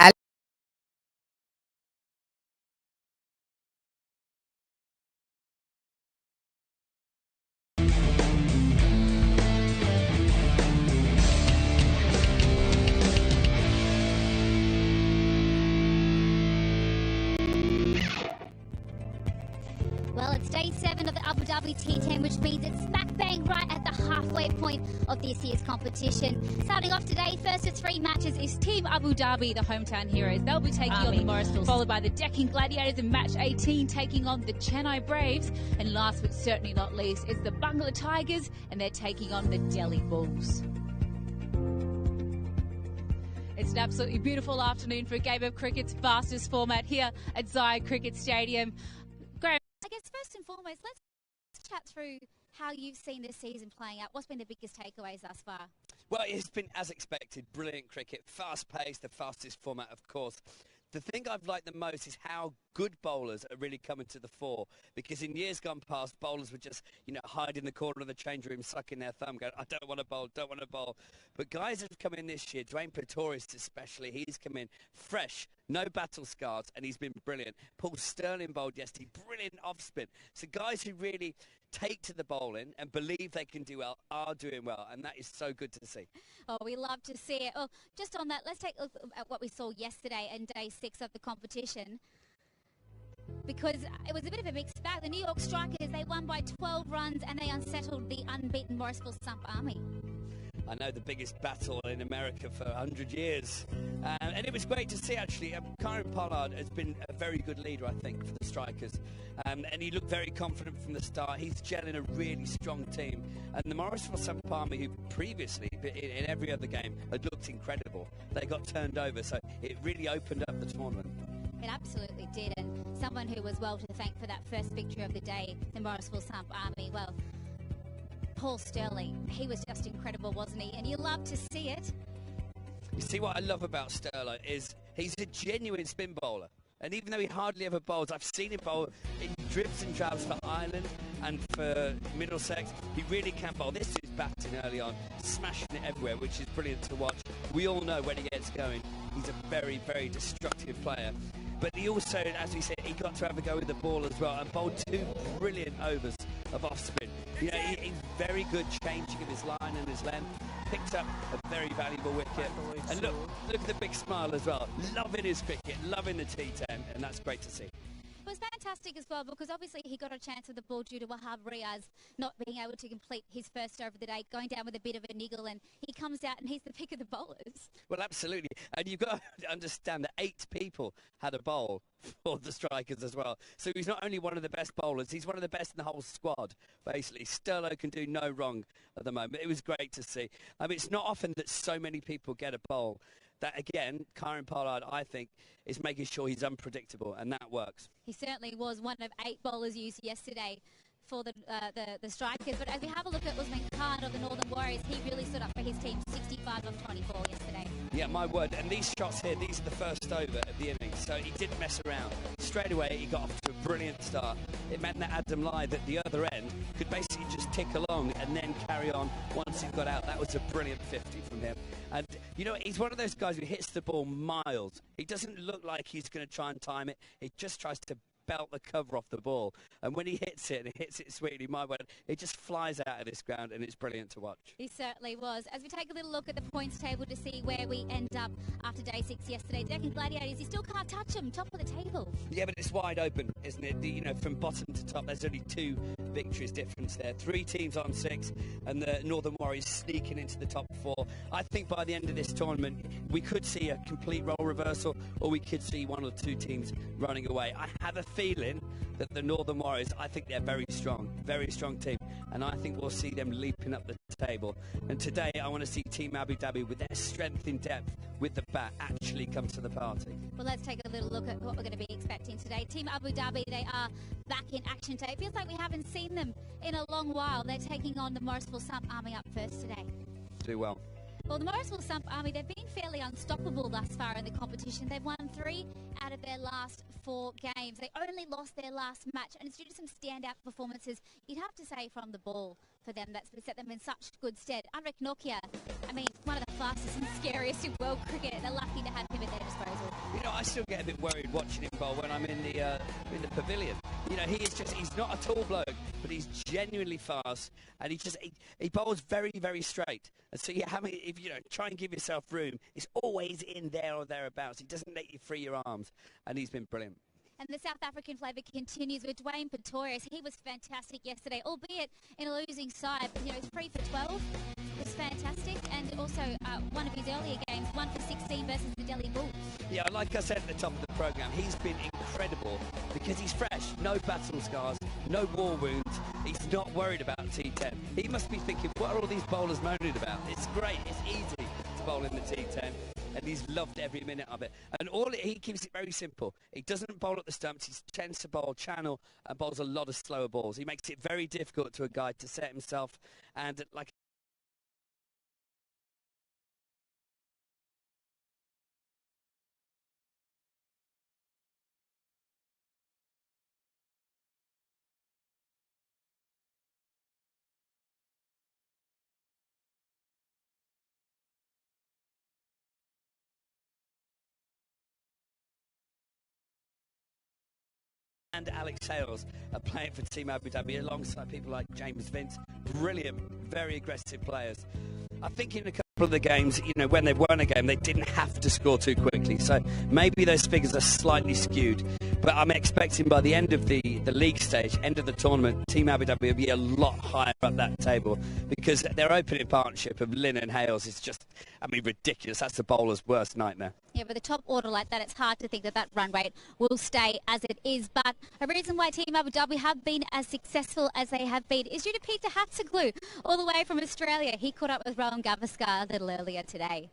Well, it's day 7 of the Abu Dhabi T10, which means it's smack bang right at the halfway point of this year's competition. Starting off today, first of 3 matches is Team Abu Dhabi, the hometown heroes. They'll be taking on the Morrisville, followed by the Deccan Gladiators in match 18, taking on the Chennai Braves. And last but certainly not least is the Bangla Tigers, and they're taking on the Delhi Bulls. It's an absolutely beautiful afternoon for a game of cricket's fastest format here at Zayed Cricket Stadium. I guess first and foremost, let's chat through how you've seen this season playing out. What's been the biggest takeaways thus far? Well, it's been as expected. Brilliant cricket, fast-paced, the fastest format, of course. The thing I've liked the most is how good bowlers are really coming to the fore, because in years gone past, bowlers would just, hide in the corner of the change room, sucking their thumb, going, I don't want to bowl, don't want to bowl. But guys have come in this year, Dwaine Pretorius especially, he's come in fresh, no battle scars, and he's been brilliant. Paul Sterling bowled yesterday, brilliant off-spin. So guys who really take to the bowling and believe they can do well are doing well, and that is so good to see. Oh, we love to see it. Oh, just on that, let's take a look at what we saw yesterday in day 6 of the competition, because it was a bit of a mixed bag. The New York Strikers, they won by 12 runs and they unsettled the unbeaten Morrisville Samp Army. I know, the biggest battle in America for 100 years. And it was great to see, actually. Karim has been a very good leader, I think, for the Strikers. And he looked very confident from the start. He's gelling a really strong team. And the Morrisville Samp Army, who previously, in every other game, had looked incredible, they got turned over. So it really opened up the tournament. It absolutely did, and someone who was well to thank for that first victory of the day, the Morrisville Samp Army, well, Paul Sterling, he was just incredible, wasn't he? And you love to see it. You see, what I love about Sterling is he's a genuine spin bowler. And even though he hardly ever bowls, I've seen him bowl in dribs and drabs for Ireland and for Middlesex. He really can bowl. This is batting early on, smashing it everywhere, which is brilliant to watch. We all know when he gets going, he's a very, very destructive player. But he also, as we said, he got to have a go with the ball as well and bowled 2 brilliant overs of off spin. You know, he's very good changing of his line and his length. Picked up a very valuable wicket. And look at the big smile as well. Loving his cricket, loving the T10, and that's great to see. It was fantastic as well because obviously he got a chance of the ball due to Wahab Riaz not being able to complete his first over of the day, going down with a bit of a niggle, and he comes out and he's the pick of the bowlers. Well, absolutely. And you've got to understand that 8 people had a bowl for the strikers as well. So he's not only one of the best bowlers, he's one of the best in the whole squad, basically. Sterlo can do no wrong at the moment. It was great to see. I mean, it's not often that so many people get a bowl. That, again, Karim Pollard, I think, is making sure he's unpredictable, and that works. He certainly was one of 8 bowlers used yesterday for the strikers. But as we have a look at Usman Khan of the Northern Warriors, he really stood up for his team, 65 of 24 yesterday. Yeah, my word. And these shots here, these are the first over of the innings, so he didn't mess around. Straight away, he got off to a brilliant start. It meant that Adam Lyth at the other end could basically just tick along and then carry on once he got out. That was a brilliant 50 from him. And, you know, he's one of those guys who hits the ball miles. He doesn't look like he's going to try and time it. He just tries to belt the cover off the ball, and when he hits it, and he hits it sweetly, my word, it just flies out of this ground, and it's brilliant to watch. He certainly was. As we take a little look at the points table to see where we end up after day 6 yesterday, Deccan Gladiators, you still can't touch them, top of the table. Yeah, but it's wide open, isn't it? You know, from bottom to top, there's only 2 victories difference there. 3 teams on 6, and the Northern Warriors sneaking into the top 4. I think by the end of this tournament, we could see a complete role reversal, or we could see 1 or 2 teams running away. I have a feeling that the Northern Warriors, I think they're very strong team, and I think we'll see them leaping up the table. And today I want to see Team Abu Dhabi, with their strength in depth with the bat, actually come to the party. Well, let's take a little look at what we're going to be expecting today. Team Abu Dhabi, they are back in action today. It feels like we haven't seen them in a long while. They're taking on the Morrisville Samp Army up first today. Do well. Well, the Morrisville Samp Army, they've been fairly unstoppable thus far in the competition. They've won 3 out of their last 4 games. They only lost their last match, and it's due to some standout performances, you'd have to say, from the ball for them. That's set them in such good stead. Anrich Nortje, I mean, one of the fastest and scariest in world cricket, and they're lucky to have him at their disposal. You know, I still get a bit worried watching him bowl when I'm in the pavilion. You know, he's not a tall bloke, but he's genuinely fast, and he bowls very, very straight. And so if you know, try and give yourself room, it's always in there or thereabouts. He doesn't let you free your arms, and he's been brilliant. And the South African flavour continues with Dwaine Pretorius. He was fantastic yesterday, albeit in a losing side. You know, he's 3 for 12. It was fantastic. And also one of his earlier games, 1 for 16 versus the Delhi Bulls. Yeah, like I said at the top of the programme, he's been incredible because he's fresh. No battle scars, no war wounds. He's not worried about T10. He must be thinking, what are all these bowlers moaning about? It's great. It's easy to bowl in the T10. And he's loved every minute of it. And he keeps it very simple. He doesn't bowl at the stumps. He tends to bowl channel and bowls a lot of slower balls. He makes it very difficult to a guy to set himself. And like and Alex Hales are playing for Team Abu Dhabi alongside people like James Vince. Brilliant, very aggressive players. I think in a couple of the games, you know, when they won a game, they didn't have to score too quickly. So maybe those figures are slightly skewed. But I'm expecting by the end of the league stage, end of the tournament, Team Abu Dhabi will be a lot higher up that table because their opening partnership of Lynn and Hales is just, I mean, ridiculous. That's the bowler's worst nightmare. Yeah, with a top order like that, it's hard to think that run rate will stay as it is. But a reason why Team Abu Dhabi have been as successful as they have been is due to Peter Hatzeglu, all the way from Australia. He caught up with Rowan Gavaskar a little earlier today.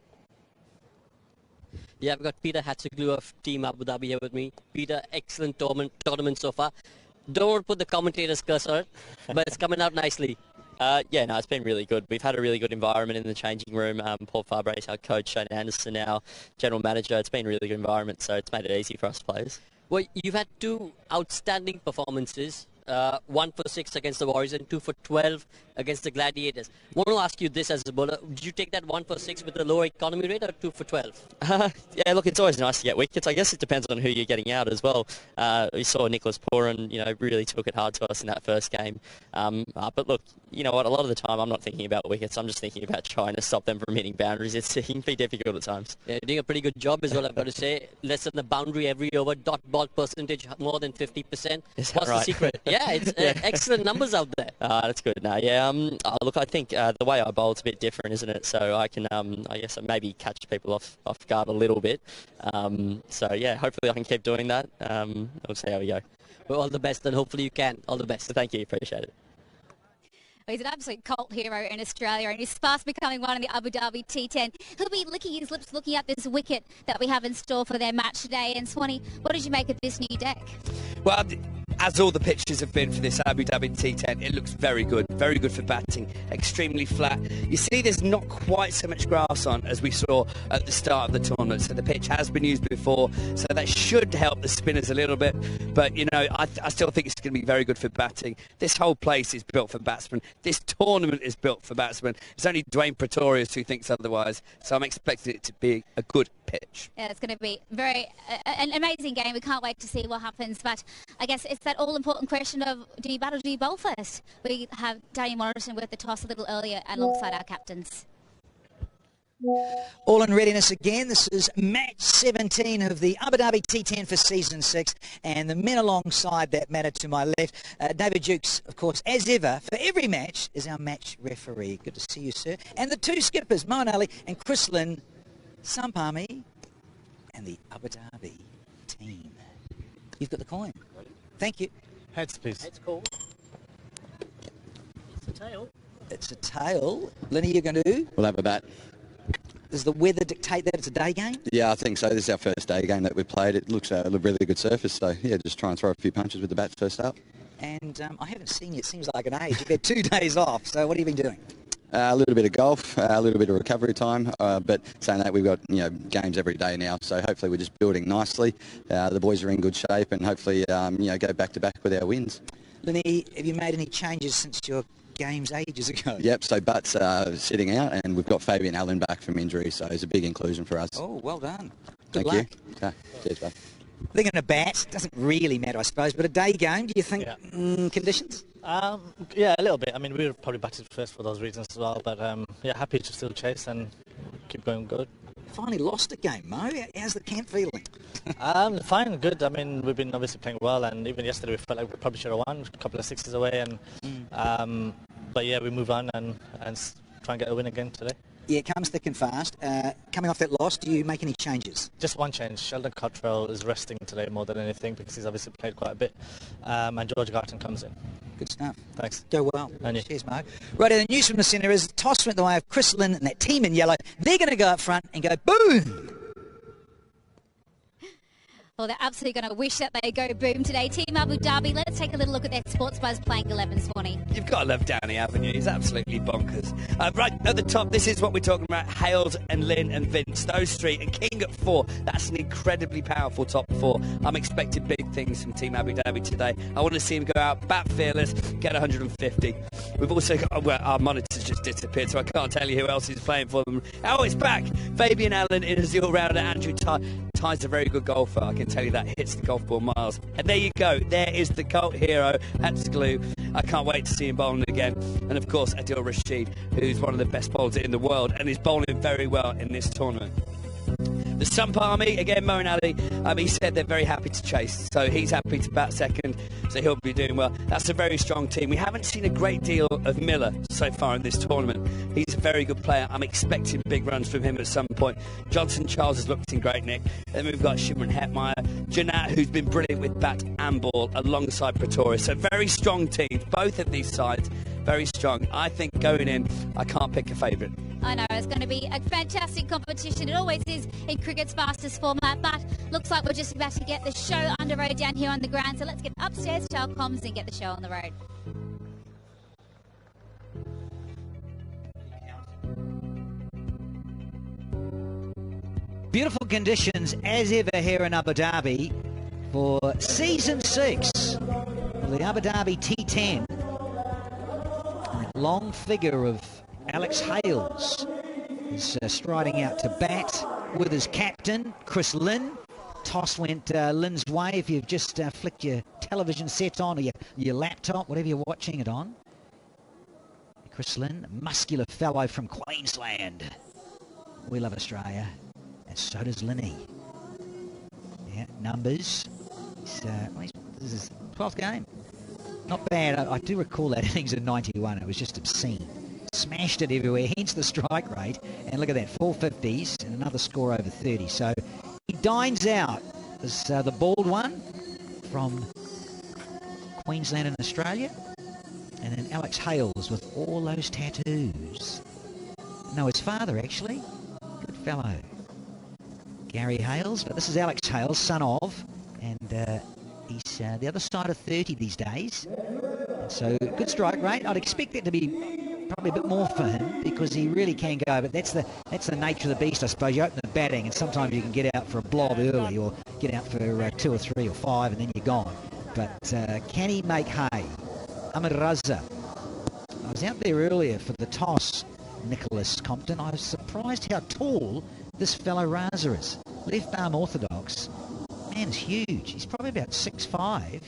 Yeah, I've got Peter Hatziglu of Team Abu Dhabi here with me. Peter, excellent tournament so far. Don't want to put the commentator's curse on it, but it's coming out nicely. Yeah, no, it's been really good. We've had a really good environment in the changing room. Paul Fabre is our coach, Shane Anderson, our general manager. It's been a really good environment, so it's made it easy for us players. Well, you've had 2 outstanding performances. 1 for 6 against the Warriors and 2 for 12 against the Gladiators. I want to ask you this as a bowler. Did you take that 1 for 6 with the lower economy rate or 2 for 12? Yeah, look, it's always nice to get wickets. I guess it depends on who you're getting out as well. We saw Nicholas Pooran, really took it hard to us in that first game. But look, you know what, a lot of the time I'm not thinking about wickets. I'm just thinking about trying to stop them from hitting boundaries. It can be difficult at times. Yeah, you're doing a pretty good job as well, I've got to say. Less than the boundary every over, dot ball percentage more than 50%. Is that What's right? the secret? Yeah, it's excellent numbers out there. That's good. No, yeah. Look, I think the way I bowl's a bit different, isn't it? So I can, I guess, maybe catch people off guard a little bit. So yeah, hopefully I can keep doing that. We'll see how we go. Well, all the best, and hopefully you can. All the best. Thank you. Appreciate it. He's an absolute cult hero in Australia, and he's fast becoming one in the Abu Dhabi T10. He'll be licking his lips looking at this wicket that we have in store for their match today. And Swanee, what did you make of this new deck? Well, as all the pitches have been for this Abu Dhabi T10, it looks very good for batting, extremely flat. You see there's not quite so much grass on as we saw at the start of the tournament, so the pitch has been used before, so that should help the spinners a little bit, but I still think it's going to be very good for batting. This whole place is built for batsmen. This tournament is built for batsmen. It's only Dwaine Pretorius who thinks otherwise, so I'm expecting it to be a good pitch. Yeah, it's going to be an amazing game. We can't wait to see what happens, but I guess it's that all-important question of do you bat or do you bowl first? We have Danny Morrison with the toss a little earlier alongside our captains. All in readiness again. This is match 17 of the Abu Dhabi T10 for season 6, and the men alongside that matter to my left, David Dukes, of course, as ever, for every match, is our match referee. Good to see you, sir. And the 2 skippers, Moeen Ali and Lynn, Samp Army, and the Abu Dhabi team. You've got the coin. Thank you. Heads, please. Heads call. It's a tail. It's a tail. Lynn, are you going to do? We'll have a bat. Does the weather dictate that it's a day game? Yeah, I think so. This is our first day game that we played. It looks a really good surface, so yeah, just try and throw a few punches with the bat first up. And I haven't seen you. It seems like an age. You've had 2 days off, so what have you been doing? A little bit of golf, a little bit of recovery time, but saying that, we've got games every day now, so hopefully we're just building nicely. The boys are in good shape, and hopefully go back to back with our wins. Lenny, have you made any changes since your games ages ago? Yep, so Butt's sitting out, and we've got Fabian Allen back from injury, so it's a big inclusion for us. Oh, well done. Good Thank luck. you. Okay. Cheers, bud. They're going to bat. Doesn't really matter, I suppose, but a day game, do you think conditions? Yeah, a little bit. I mean, we were probably batted first for those reasons as well, but yeah, happy to still chase and keep going good. Finally lost a game, Mo. How's the camp feeling? Fine, good. I mean, we've been obviously playing well, and even yesterday we felt like we probably should have won, a couple of 6s away, and but yeah, we move on and try and get a win again today. Yeah, it comes thick and fast. Coming off that loss, do you make any changes? Just one change. Sheldon Cottrell is resting today more than anything because he's obviously played quite a bit, and Garton comes in. Good stuff. Thanks. Go well. And you. Cheers, Mo. Right, the news from the centre is toss went the way of Lynn and that team in yellow. They're going to go up front and go boom. Well, they're absolutely going to wish that they go boom today. Team Abu Dhabi, let's take a little look at their Sports Buzz playing 11, Swanee. You've got to love Downey, haven't you? He's absolutely bonkers. Right at the top, this is what we're talking about. Hales and Lynn and Vince. Those 3 and King at 4. That's an incredibly powerful top 4. I'm expecting big things from Team Abu Dhabi today. I want to see him go out, bat fearless, get 150. We've also got, well, our monitors just disappeared, so I can't tell you who else is playing for them. Oh, it's back. Fabian Allen in as the all-rounder. Andrew Ty's a very good golfer. I can tell you that. Hits the golf ball miles. And there you go. There is the cult hero. That's glue. I can't wait to see him bowling again. And of course, Adil Rashid, who's one of the best bowlers in the world and is bowling very well in this tournament. The Samp Army, again, Moeen Ali, he said they're very happy to chase, so he's happy to bat second, so he'll be doing well. That's a very strong team. We haven't seen a great deal of Miller so far in this tournament. He's a very good player. I'm expecting big runs from him at some point. Johnson Charles has looked in great nick. Then we've got Shimron, Hetmyer, Janat, who's been brilliant with bat and ball, alongside Pretorius. So very strong teams, both of these sides, very strong. I think going in, I can't pick a favourite. I know, it's going to be a fantastic competition. It always is in cricket's fastest format, but looks like we're just about to get the show underway down here on the ground. So let's get upstairs to our comms and get the show on the road. Beautiful conditions as ever here in Abu Dhabi for season 6 of the Abu Dhabi T10. Long figure of Alex Hales is striding out to bat with his captain, Lynn. Toss went Lynn's way if you've just flicked your television set on or your laptop, whatever you're watching it on. Lynn, a muscular fellow from Queensland. We love Australia, and so does Linny. Yeah, numbers. This is his 12th game. Not bad. I do recall that innings in 91. It was just obscene. Smashed it everywhere, hence the strike rate. And look at that, 450s and another score over 30. So he dines out as the bald one from Queensland and Australia. And then Alex Hales with all those tattoos. No, his father, actually. Good fellow. Gary Hales, but this is Alex Hales, son of. And he's the other side of 30 these days. And so good strike rate. I'd expect it to be probably a bit more for him because he really can go. But that's the nature of the beast, I suppose. You open the batting and sometimes you can get out for a blob early or get out for 2 or 3 or 5 and then you're gone. But can he make hay? Ahmed Raza. I was out there earlier for the toss, Nicholas Compton. I was surprised how tall this fellow Raza is. Left arm orthodox. Man is huge. He's probably about 6'5",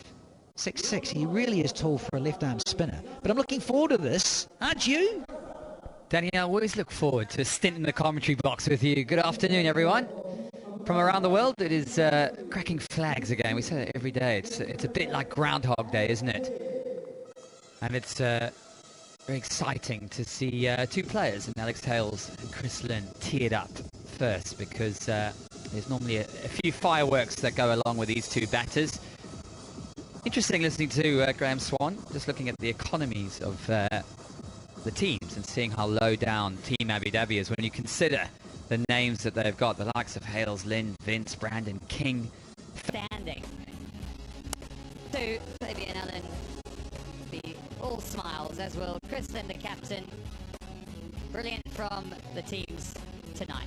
6'6". He really is tall for a left-arm spinner. But I'm looking forward to this, aren't you? Danny, I always look forward to a stint in the commentary box with you. Good afternoon, everyone. From around the world, it is cracking flags again. We say that every day. It's a bit like Groundhog Day, isn't it? And it's very exciting to see 2 players, in Alex Hales and Lynn, teared up first because there's normally a few fireworks that go along with these 2 batters. Interesting listening to Graham Swan, just looking at the economies of the teams and seeing how low down Team Abu Dhabi is when you consider the names that they've got, the likes of Hales, Lynn, Vince, Brandon, King. Standing. To Fabian Allen, be all smiles, as will Lynn, the captain. Brilliant from the teams tonight.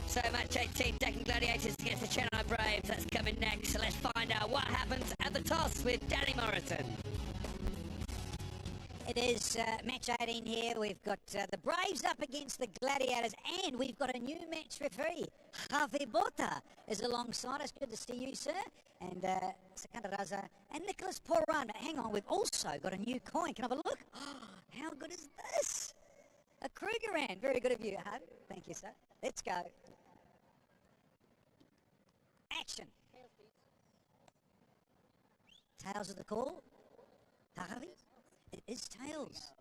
So match 18, Deccan Gladiators against the Chennai Braves. That's coming next. So let's find out what happens at the toss with Danny Morrison. It is match 18 here. We've got the Braves up against the Gladiators, and we've got a new match referee. Javi Bota is alongside us. Good to see you, sir. And Sekanda Raza and Nicholas Poran. But hang on, we've also got a new coin. Can I have a look? Oh, how good is this? A Krugerrand. Very good of you, Hud. Thank you, sir. Let's go. Action. Tails of the call. Harvey? It is tails.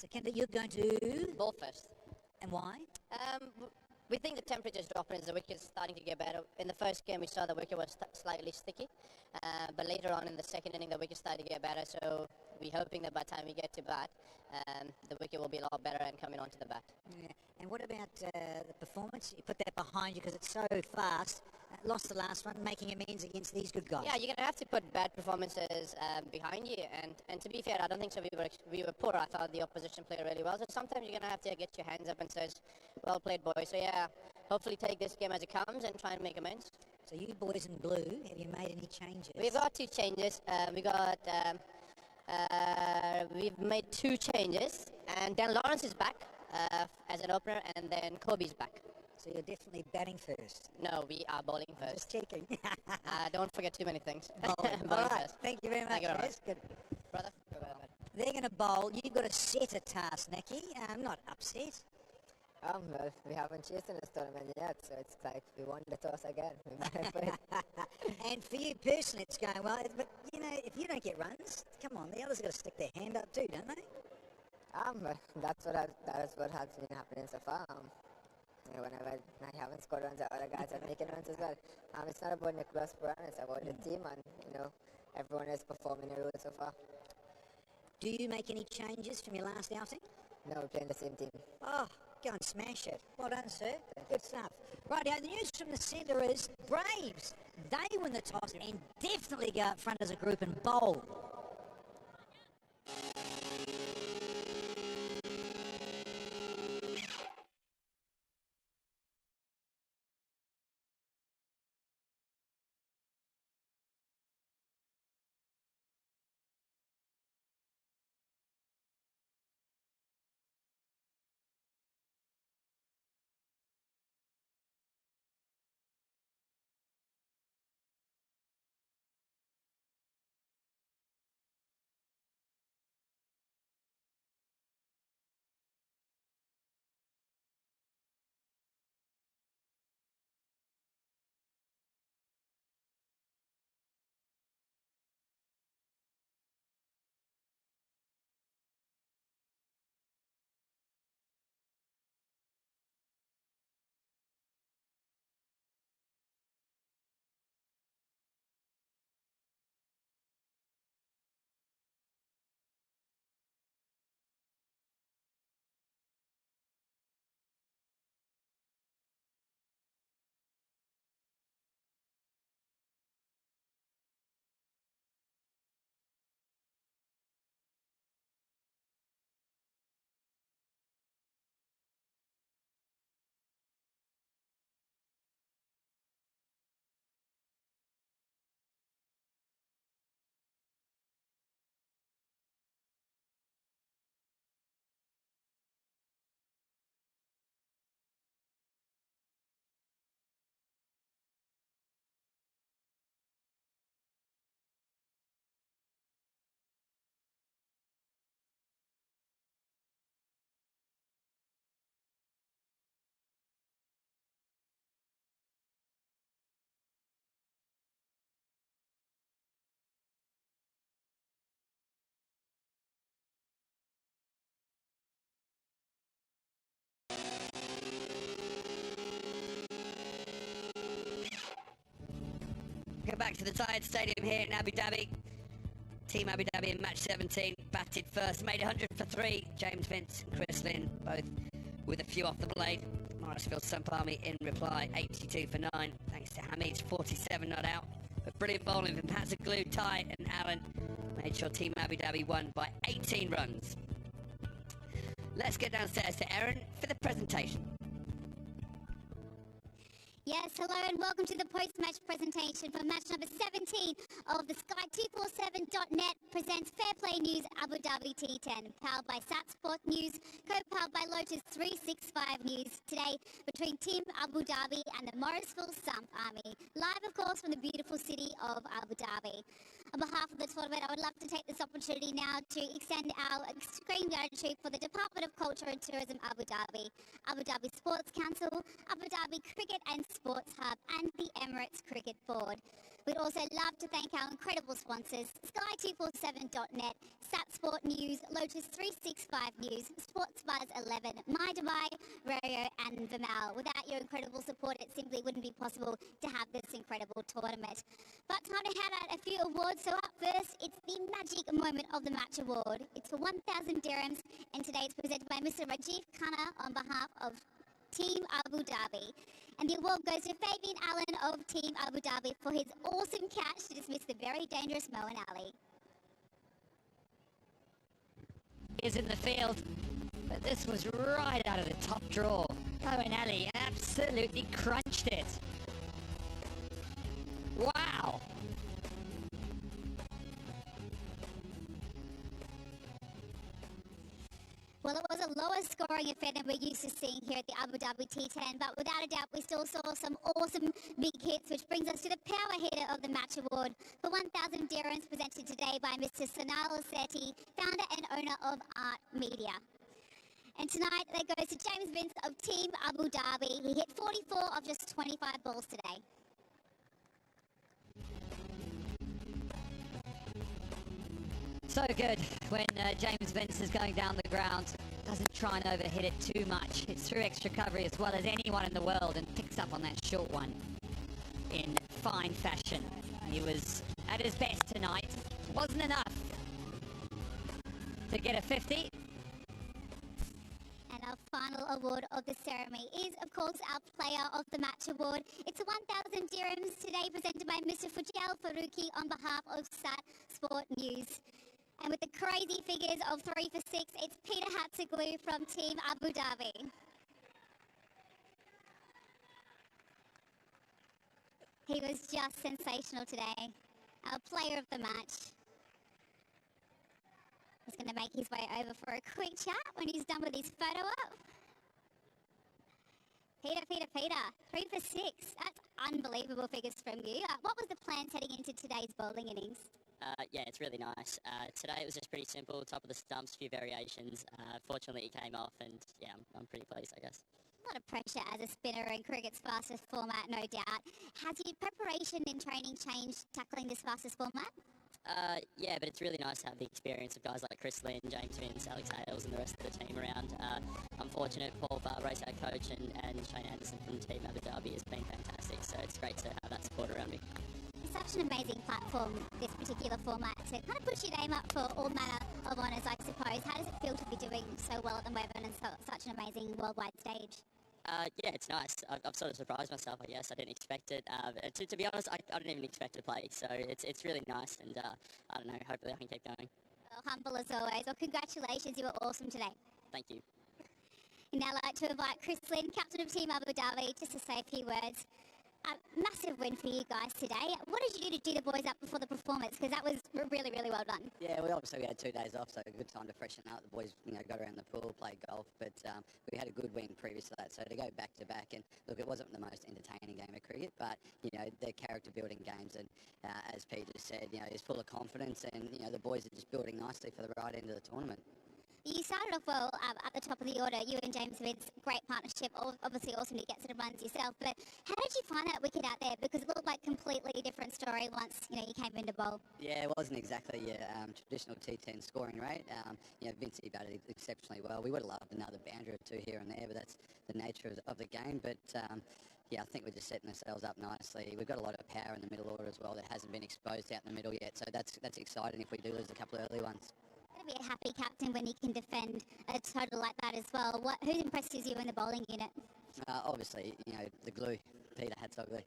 Sekanda, you're going to... Ball first. And why? We think the temperature's dropping as the wicket's starting to get better. In the first game, we saw the wicket was slightly sticky. But later on in the second inning, the wicket started to get better. So we're hoping that by the time we get to bat, the wicket will be a lot better and coming onto the bat. Yeah. And what about the performance? You put that behind you because it's so fast. Lost the last one, making amends against these good guys. Yeah, you're going to have to put bad performances behind you. And to be fair, I don't think so. We were poor. I thought the opposition played really well. So sometimes you're going to have to get your hands up and says, well played, boys. So yeah, hopefully take this game as it comes and try and make amends. So you boys in blue, have you made any changes? We've got 2 changes. We've made 2 changes. And Dan Lawrence is back as an opener, and then Kobe's back. So you're definitely batting first? No, we are bowling first. Just checking. Don't forget too many things. Bowling. Bowling All right, first. thank you very much. That's good. Brother? They're going to bowl. You've got to set a task, Nicky. I'm not upset. Well, we haven't chased in this tournament yet, so it's like we won the toss again. And for you personally, it's going well. But, you know, if you don't get runs, come on, the others have got to stick their hand up too, don't they? That is what has been happening so far. Whenever I haven't scored runs, the other guys are making runs as well. It's not about Nicholas Brown, it's about the team, and everyone is performing really well so far. Do you make any changes from your last outing? No, we're playing the same team. Oh, go and smash it. Well done, sir. Good stuff. Right, now the news from the centre is Braves. They win the toss and definitely go up front as a group and bowl. Go back to the Tired Stadium here in Abu Dhabi. Team Abu Dhabi in match 17 batted first, made 100 for 3. James Vince and Chris Lynn both with a few off the blade. Morrisville Samp in reply, 82 for 9, thanks to Hameed's 47 not out. But brilliant bowling from Glue, Ty and Alan made sure Team Abu Dhabi won by 18 runs. Let's get downstairs to Erin for the presentation. Yes, hello and welcome to the post-match presentation for match number 17 of the Sky247.net presents Fair Play News Abu Dhabi T10, powered by Sat Sport News, co-powered by Lotus 365 News, today between Team Abu Dhabi and the Morrisville Samp Army, live of course from the beautiful city of Abu Dhabi. On behalf of the tournament, I would love to take this opportunity now to extend our extreme gratitude for the Department of Culture and Tourism Abu Dhabi Sports Council, Abu Dhabi Cricket and Sports Hub, and the Emirates Cricket Board. We'd also love to thank our incredible sponsors, Sky247.net, Sat Sport News, Lotus 365 News, Sports Buzz 11, My Dubai, Radio and Vimal. Without your incredible support, it simply wouldn't be possible to have this incredible tournament. But time to hand out a few awards. So up first, it's the Magic Moment of the Match Award. It's for 1,000 dirhams, and today it's presented by Mr. Rajiv Khanna on behalf of Team Abu Dhabi. And the award goes to Fabian Allen of Team Abu Dhabi for his awesome catch to dismiss the very dangerous Moeen Ali. Is in the field, but this was right out of the top draw. Moeen Ali absolutely crunched it. Wow. Well, it was a lower scoring affair than we're used to seeing here at the Abu Dhabi T10, but without a doubt we still saw some awesome big hits, which brings us to the power hitter of the match award for 1,000 dirhams, presented today by Mr. Sanal Sethi, founder and owner of Art Media. And tonight that goes to James Vince of Team Abu Dhabi. He hit 44 of just 25 balls today. So good when James Vince is going down the ground, doesn't try and overhit it too much. Hits through extra coverage as well as anyone in the world and picks up on that short one in fine fashion. He was at his best tonight. Wasn't enough. to get a 50. And our final award of the ceremony is, of course, our Player of the Match award. It's a 1,000 dirhams today, presented by Mr. Fujel Faruqi on behalf of Sat Sport News. And with the crazy figures of 3 for 6, it's Peter Hatziglu from Team Abu Dhabi. He was just sensational today. Our Player of the Match. He's going to make his way over for a quick chat when he's done with his photo op. Peter, 3 for 6. That's unbelievable figures from you. What was the plan heading into today's bowling innings? Yeah, it's really nice. Today it was just pretty simple, top of the stumps, few variations. Fortunately it came off and yeah, I'm pretty pleased, I guess. A lot of pressure as a spinner in cricket's fastest format, no doubt. Has your preparation and training changed tackling this fastest format? Yeah, but it's really nice to have the experience of guys like Chris Lynn, James Vince, Alex Hales and the rest of the team around. I'm fortunate Paul Farr, race our coach, and Shane Anderson from Team Abu Dhabi has been fantastic, so it's great to have that support around me. It's such an amazing platform, this particular format, to kind of push your name up for all manner of honours, I suppose. How does it feel to be doing so well at the moment and such an amazing worldwide stage? Yeah, it's nice. I've sort of surprised myself, I guess. I didn't expect it. To be honest, I didn't even expect to play, so it's really nice, and I don't know, hopefully I can keep going. Well, humble as always. Well, congratulations, you were awesome today. Thank you. And now I'd like to invite Chris Lynn, captain of Team Abu Dhabi, just to say a few words. A massive win for you guys today. What did you do to do the boys up before the performance? Because that was really, really well done. Yeah, we had 2 days off, so a good time to freshen up. The boys, got around the pool, played golf, but we had a good win previous to that. So to go back to back, and look, it wasn't the most entertaining game of cricket, but they're character-building games, and as Pete just said, it's full of confidence, and the boys are just building nicely for the right end of the tournament. You started off well at the top of the order. You and James Vince, great partnership. Obviously awesome to get sort of runs yourself. But how did you find that wicket out there? Because it looked like a completely different story once you came into bowl. Yeah, it wasn't exactly your traditional T10 scoring rate. Vince batted exceptionally well. We would have loved another boundary or two here and there, but that's the nature of the game. But yeah, I think we're just setting ourselves up nicely. We've got a lot of power in the middle order as well that hasn't been exposed out in the middle yet. So that's exciting if we do lose a couple of early ones. Be a happy captain when you can defend a total like that as well. Who impresses you in the bowling unit? Obviously, the glue, Peter Hatziglu.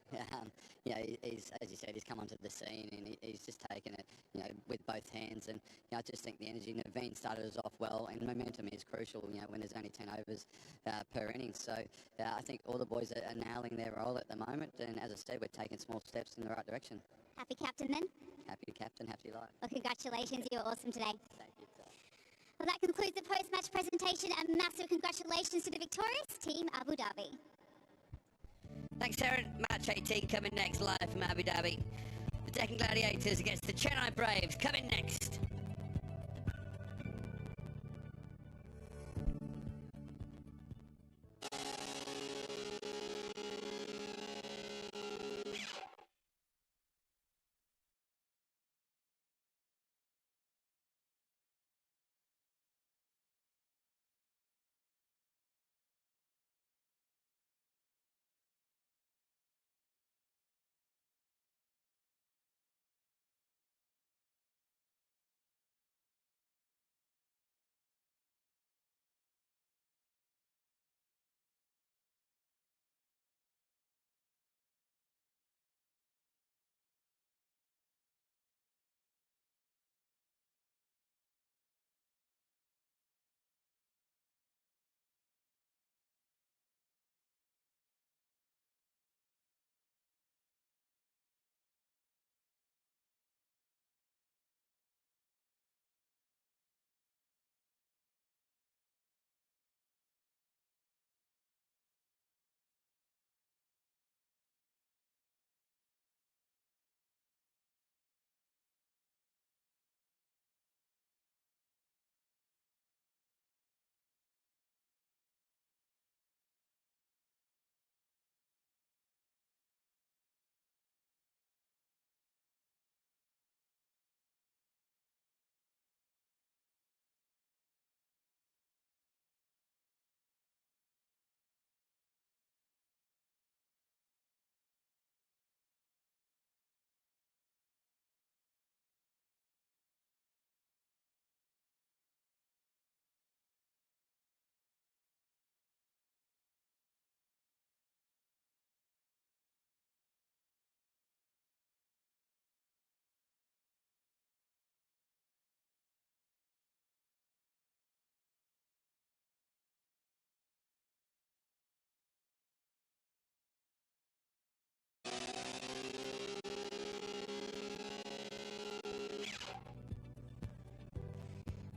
He's, as you said, he's come onto the scene and he's just taken it, with both hands. And I just think the energy. Naveen started us off well, and momentum is crucial. When there's only 10 overs per innings. So I think all the boys are nailing their role at the moment. And as I said, we're taking small steps in the right direction. Happy captain then? Happy captain, happy life. Well, congratulations, you were awesome today. Thank you. Well, that concludes the post-match presentation, and massive congratulations to the victorious Team Abu Dhabi. Thanks, Aaron. Match 18 coming next, live from Abu Dhabi. The Deccan Gladiators against the Chennai Braves coming next.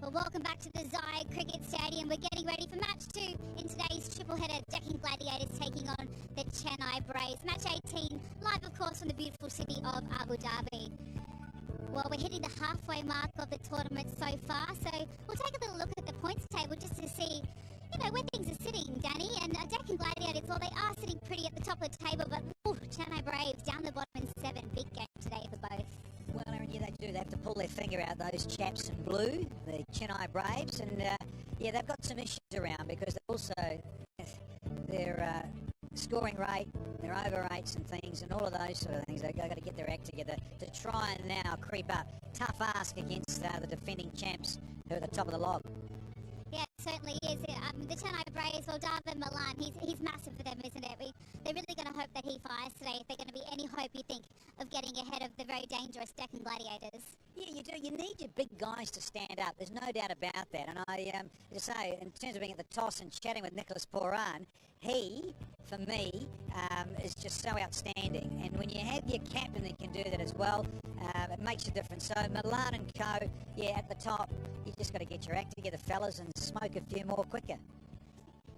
Well, welcome back to the Zayed Cricket Stadium. We're getting ready for match 2 in today's triple header. Deccan Gladiators taking on the Chennai Braves. Match 18, live of course from the beautiful city of Abu Dhabi. Well, we're hitting the halfway mark of the tournament so far, so we'll take a little look at the points table just to see, you know, where things are sitting, Danny. And Deccan Gladiators, well, they are sitting pretty at the top of the table, but Chennai Braves down the bottom in 7. Big game today for both. Well, Aaron, yeah, they do. They have to pull their finger out, those chaps in blue, the Chennai Braves, and yeah, they've got some issues around because they also their scoring rate, their over rates and things, and all of those sort of things. They've got to get their act together to try and now creep up. Tough ask against the defending champs who are at the top of the log. Yeah, it certainly is. The Chennai Braves, well, Daud Milan, he's massive for them, isn't it? They're really going to hope that he fires today if they're going to be any hope, you think, of getting ahead of the very dangerous Deccan Gladiators. Yeah, you do. You need your big guys to stand up. There's no doubt about that. And I, to say, in terms of being at the toss and chatting with Nicholas Pooran, he, for me, is just so outstanding. And when you have your captain that can do that as well, it makes a difference. So Milan and co, yeah, at the top, you just got to get your act together, fellas, and smoke a few more quicker.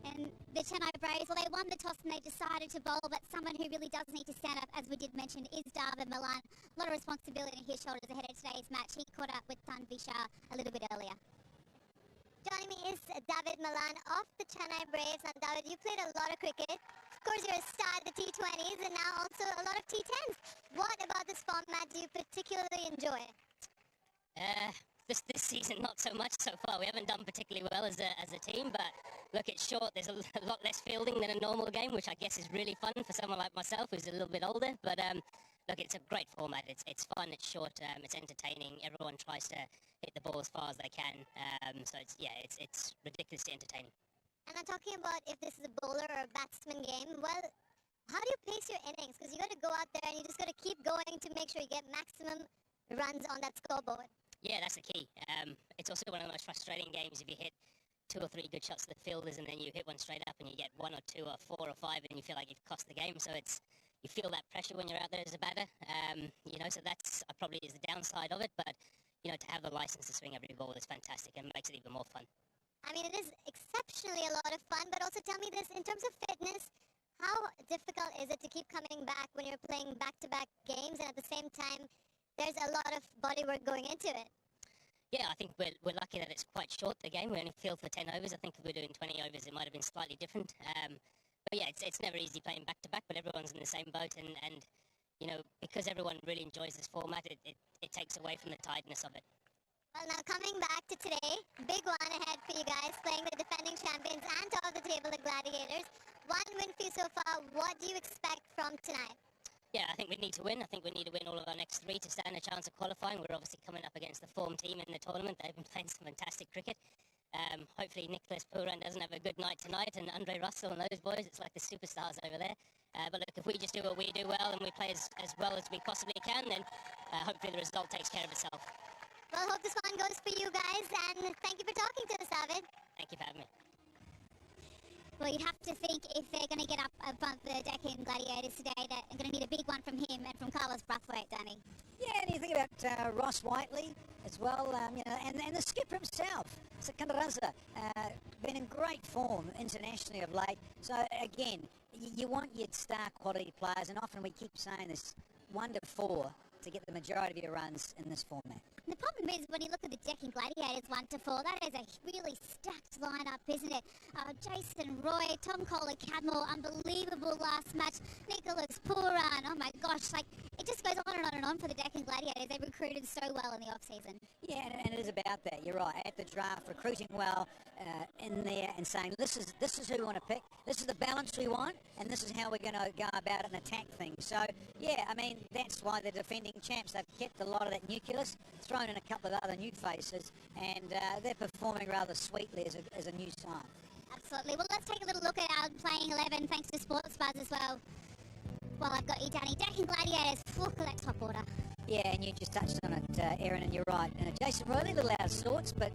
And the Chennai Braves, well, they won the toss and they decided to bowl, but someone who really does need to stand up, as we did mention, is Daud Milan. A lot of responsibility on his shoulders ahead of today's match. He caught up with Tanvi Shah a little bit earlier. Joining me is Daud Milan of the Chennai Braves. And Daud, you played a lot of cricket. Of course, you're a star at the T20s and now also a lot of T10s. What about this format do you particularly enjoy? This season, not so much so far. We haven't done particularly well as a team, but look, it's short. There's a lot less fielding than a normal game, which I guess is really fun for someone like myself who's a little bit older. But look, it's a great format. It's fun, it's short, it's entertaining. Everyone tries to hit the ball as far as they can. So it's ridiculously entertaining. And I'm talking about if this is a bowler or a batsman game. Well, how do you pace your innings? Because you got to go out there and you just got to keep going to make sure you get maximum runs on that scoreboard. Yeah, that's the key. It's also one of the most frustrating games if you hit 2 or 3 good shots to the fielders and then you hit one straight up and you get 1 or 2 or 4 or 5 and you feel like you've cost the game. So you feel that pressure when you're out there as a batter. So that's probably is the downside of it. But to have the license to swing every ball is fantastic and makes it even more fun. I mean, it is exceptionally a lot of fun. But also tell me this, in terms of fitness, how difficult is it to keep coming back when you're playing back-to-back games and at the same time there's a lot of body work going into it? Yeah, I think we're lucky that it's quite short, the game. We only field for 10 overs. I think if we were doing 20 overs, it might have been slightly different. But yeah, it's never easy playing back-to-back, but everyone's in the same boat. And because everyone really enjoys this format, it takes away from the tiredness of it. Well, now coming back to today, big one ahead for you guys, playing the defending champions and top of the table, the Gladiators. 1 win for you so far. What do you expect from tonight? Yeah, I think we need to win. I think we need to win all of our next 3 to stand a chance of qualifying. We're obviously coming up against the form team in the tournament. They've been playing some fantastic cricket. Hopefully Nicholas Pooran doesn't have a good night tonight, and Andre Russell and those boys, it's like the superstars over there. But look, if we just do what we do well and we play as well as we possibly can, then hopefully the result takes care of itself. Well, I hope this one goes for you guys, and thank you for talking to us, David. Thank you for having me. Well, you'd have to think if they're going to get up above the Deccan Gladiators today, that they're going to need a big one from him and from Carlos Brathwaite, Danny. Yeah, and you think about Ross Whiteley as well, and the skipper himself, Raza, been in great form internationally of late. So again, you want your star quality players, and often we keep saying this 1 to 4 to get the majority of your runs in this format. The problem is when you look at the Deccan Gladiators 1 to 4, that is a really stacked lineup, isn't it? Jason Roy, Tom Kohler-Cadmore, unbelievable last match. Nicholas Pooran, oh my gosh, it just goes on and on and on for the Deccan Gladiators. They've recruited so well in the off-season. Yeah, and it is about that. You're right. At the draft, recruiting well in there and saying this is who we want to pick. This is the balance we want, and this is how we're going to go about it and attack things. So yeah, I mean that's why the defending champs, they've kept a lot of that nucleus, thrown in a couple of other new faces, and they're performing rather sweetly as a new side. Absolutely. Well, let's take a little look at our playing 11 thanks to Sports Buzz as well. Well, I've got you, Danny. Deccan Gladiators, look at that top order. Yeah, and you just touched on it, Aaron, and you're right. Jason Roy, a little out of sorts, but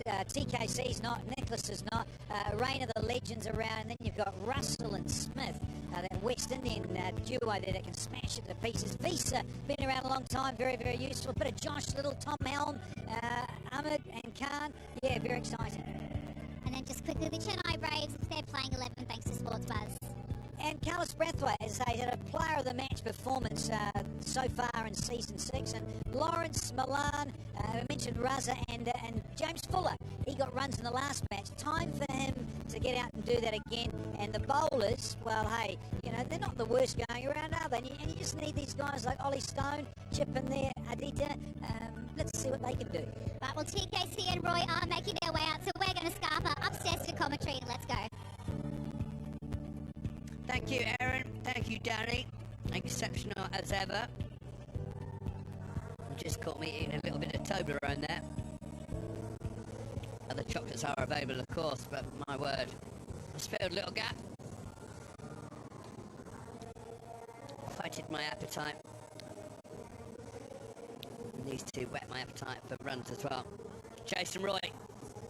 TKC's not, Nicholas is not. Rain of the legends around, and then you've got Russell and Smith, that West Indian duo there that can smash it to pieces. Visa, been around a long time, very, very useful. A bit of Josh Little, Tom Helm, Ahmed and Khan. Yeah, very exciting. And then just quickly, the Chennai Braves, they're playing 11 thanks to Sports Buzz. And Carlos Brathwaite has had a player of the match performance so far in season 6. And Lawrence, Milan, I mentioned Raza and James Fuller. He got runs in the last match. Time for him to get out and do that again. And the bowlers, well, hey, you know, they're not the worst going around, are they? And you just need these guys like Ollie Stone, Chip in there, Aditya. Let's see what they can do. Right, well, TKC and Roy are making their way out, so we're going to scarper upstairs to commentary and let's go. Thank you, Aaron. Thank you, Danny. Exceptional as ever. You just caught me eating a little bit of Toblerone there. Other chocolates are available, of course, but my word, it's filled a little gap. Fighted my appetite. And these two whet my appetite for runs as well. Jason Roy,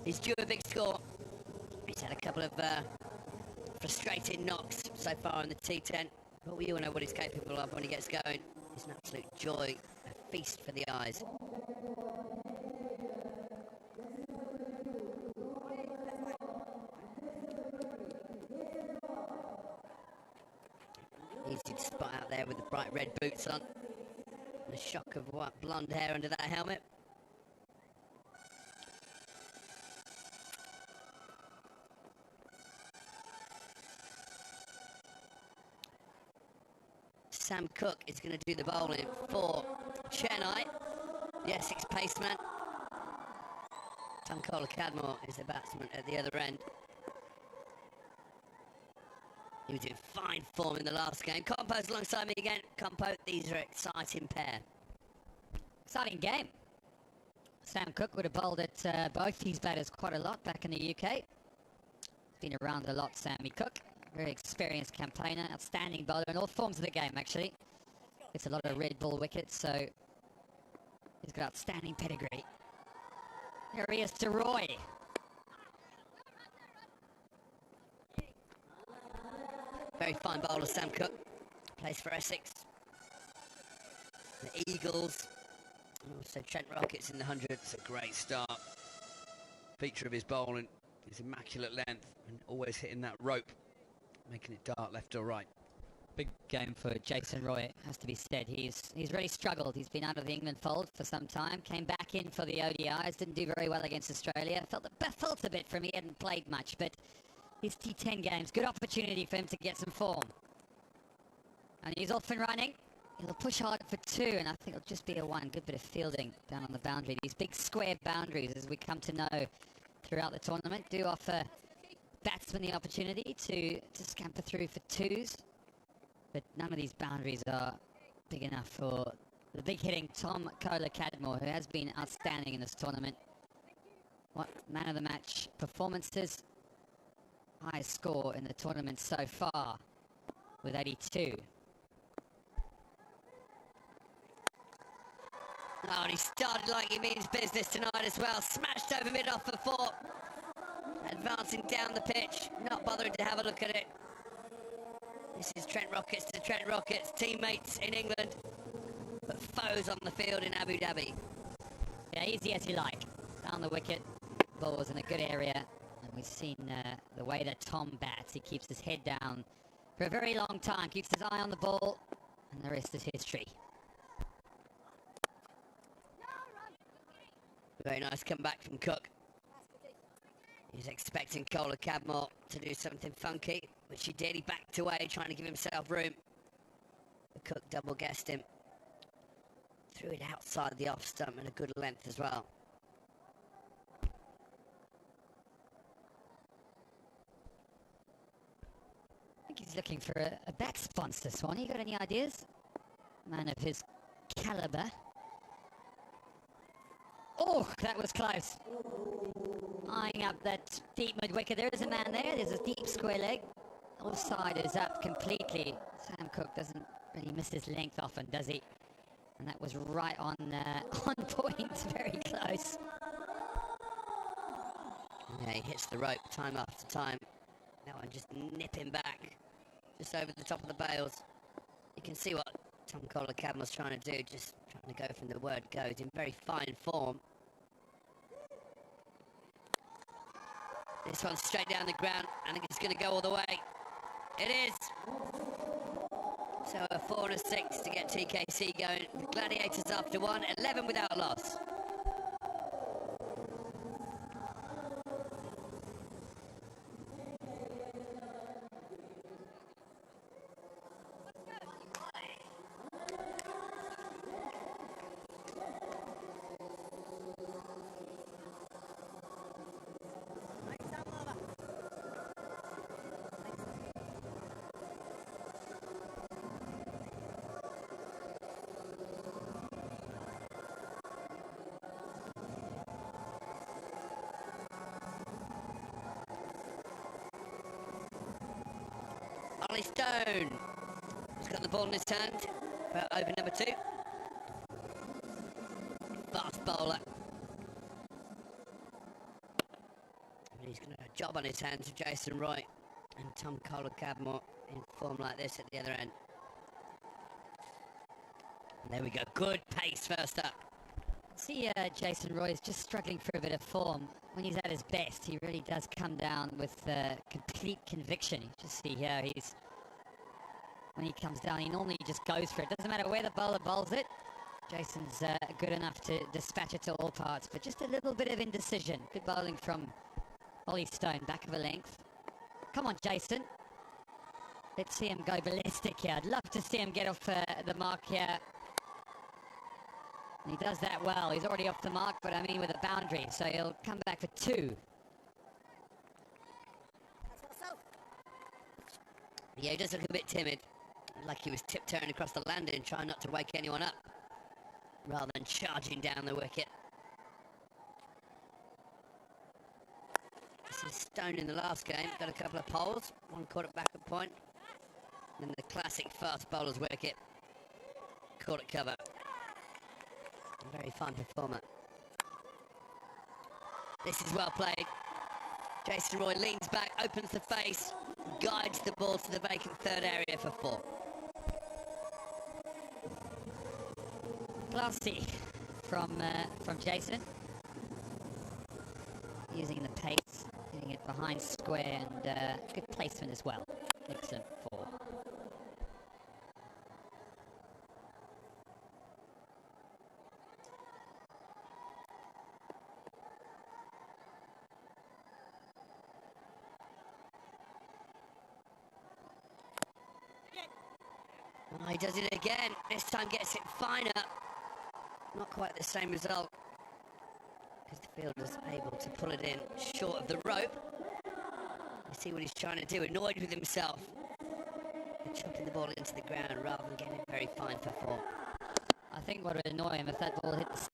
he's due a big score. He's had a couple of frustrating knocks so far in the T10, but we all know what he's capable of when he gets going. He's an absolute joy, a feast for the eyes. Easy to spot out there with the bright red boots on. The shock of white blonde hair under that helmet. Sam Cook is going to do the bowling for Chennai. The Essex paceman. Tunkola Cadmore is the batsman at the other end. He was in fine form in the last game. Compo's alongside me again. Compo, these are exciting pair. Exciting game. Sam Cook would have bowled at both these batters quite a lot back in the UK. Been around a lot, Sammy Cook. Very experienced campaigner, outstanding bowler in all forms of the game, actually. Gets a lot of red ball wickets, so he's got outstanding pedigree. Here he is to Roy. Very fine bowler, Sam Cook. Plays for Essex. The Eagles. And also Trent Rockets in the 100. It's a great start. Feature of his bowling, his immaculate length, and always hitting that rope, making it dart left or right. Big game for Jason Roy, has to be said. He's really struggled. He's been out of the England fold for some time. Came back in for the ODIs, didn't do very well against Australia. Felt a bit from him. He hadn't played much, but his T10 games, good opportunity for him to get some form. And he's off and running. He'll push hard for 2, and I think it'll just be a 1. Good bit of fielding down on the boundary. These big square boundaries, as we come to know throughout the tournament, do offer batsmen the opportunity to scamper through for 2s. But none of these boundaries are big enough for the big hitting Tom Kola Cadmore, who has been outstanding in this tournament. What man of the match performances? Highest score in the tournament so far with 82. Oh, and he started like he means business tonight as well. Smashed over mid off for 4. Advancing down the pitch, not bothering to have a look at it. This is Trent Rockets to Trent Rockets, teammates in England, but foes on the field in Abu Dhabi. Yeah, easy as you like. Down the wicket, ball was in a good area, and we've seen the way that Tom bats. He keeps his head down for a very long time, keeps his eye on the ball, and the rest is history. Very nice comeback from Cook. He's expecting Kola Cadmore to do something funky, which he did. He backed away, trying to give himself room. But Cook double-guessed him. Threw it outside the off stump and a good length as well. I think he's looking for a back sponsor, Swan. You got any ideas? Man of his calibre. Oh, that was close. Eyeing up that deep mid-wicket. There is a man there. There's a deep square leg. Offside is up completely. Sam Cook doesn't really miss his length often, does he? And that was right on point. Very close. Yeah, he hits the rope time after time. That one just nipping back. just over the top of the bails. You can see what Tom Colin was trying to do, just trying to go from the word go. He's in very fine form. This one's straight down the ground. I think it's going to go all the way. It is. So a 4 and a 6 to get TKC going. The Gladiators after 1, 11 without loss. Stone. He's got the ball in his hand. Over number 2. Fast bowler. And he's going to have a job on his hands for Jason Roy and Tom Colin in form like this at the other end. And there we go. Good pace first up. See, Jason Roy is just struggling for a bit of form. When he's at his best, he really does come down with complete conviction. You just see here, when he comes down, he normally just goes for it. Doesn't matter where the bowler bowls it. Jason's good enough to dispatch it to all parts, but just a little bit of indecision. Good bowling from Ollie Stone, back of a length. Come on, Jason. Let's see him go ballistic here. I'd love to see him get off the mark here. And he does that well. He's already off the mark, but I mean with a boundary, so he'll come back for 2. Yeah, he does look a bit timid. Like he was tiptoeing across the landing, trying not to wake anyone up, rather than charging down the wicket. This is Stone in the last game. Got a couple of poles. One caught at back at point. And then the classic fast bowler's wicket. Caught at cover. A very fine performer. This is well played. Jason Roy leans back, opens the face, guides the ball to the vacant third area for 4. Classy from Jason. Using the pace, getting it behind square, and good placement as well. Excellent 4. Oh, he does it again. This time gets it finer. Not quite the same result, because the fielder's able to pull it in short of the rope. You see what he's trying to do, annoyed with himself. And chucking the ball into the ground rather than getting it very fine for 4. I think what would annoy him if that ball hit the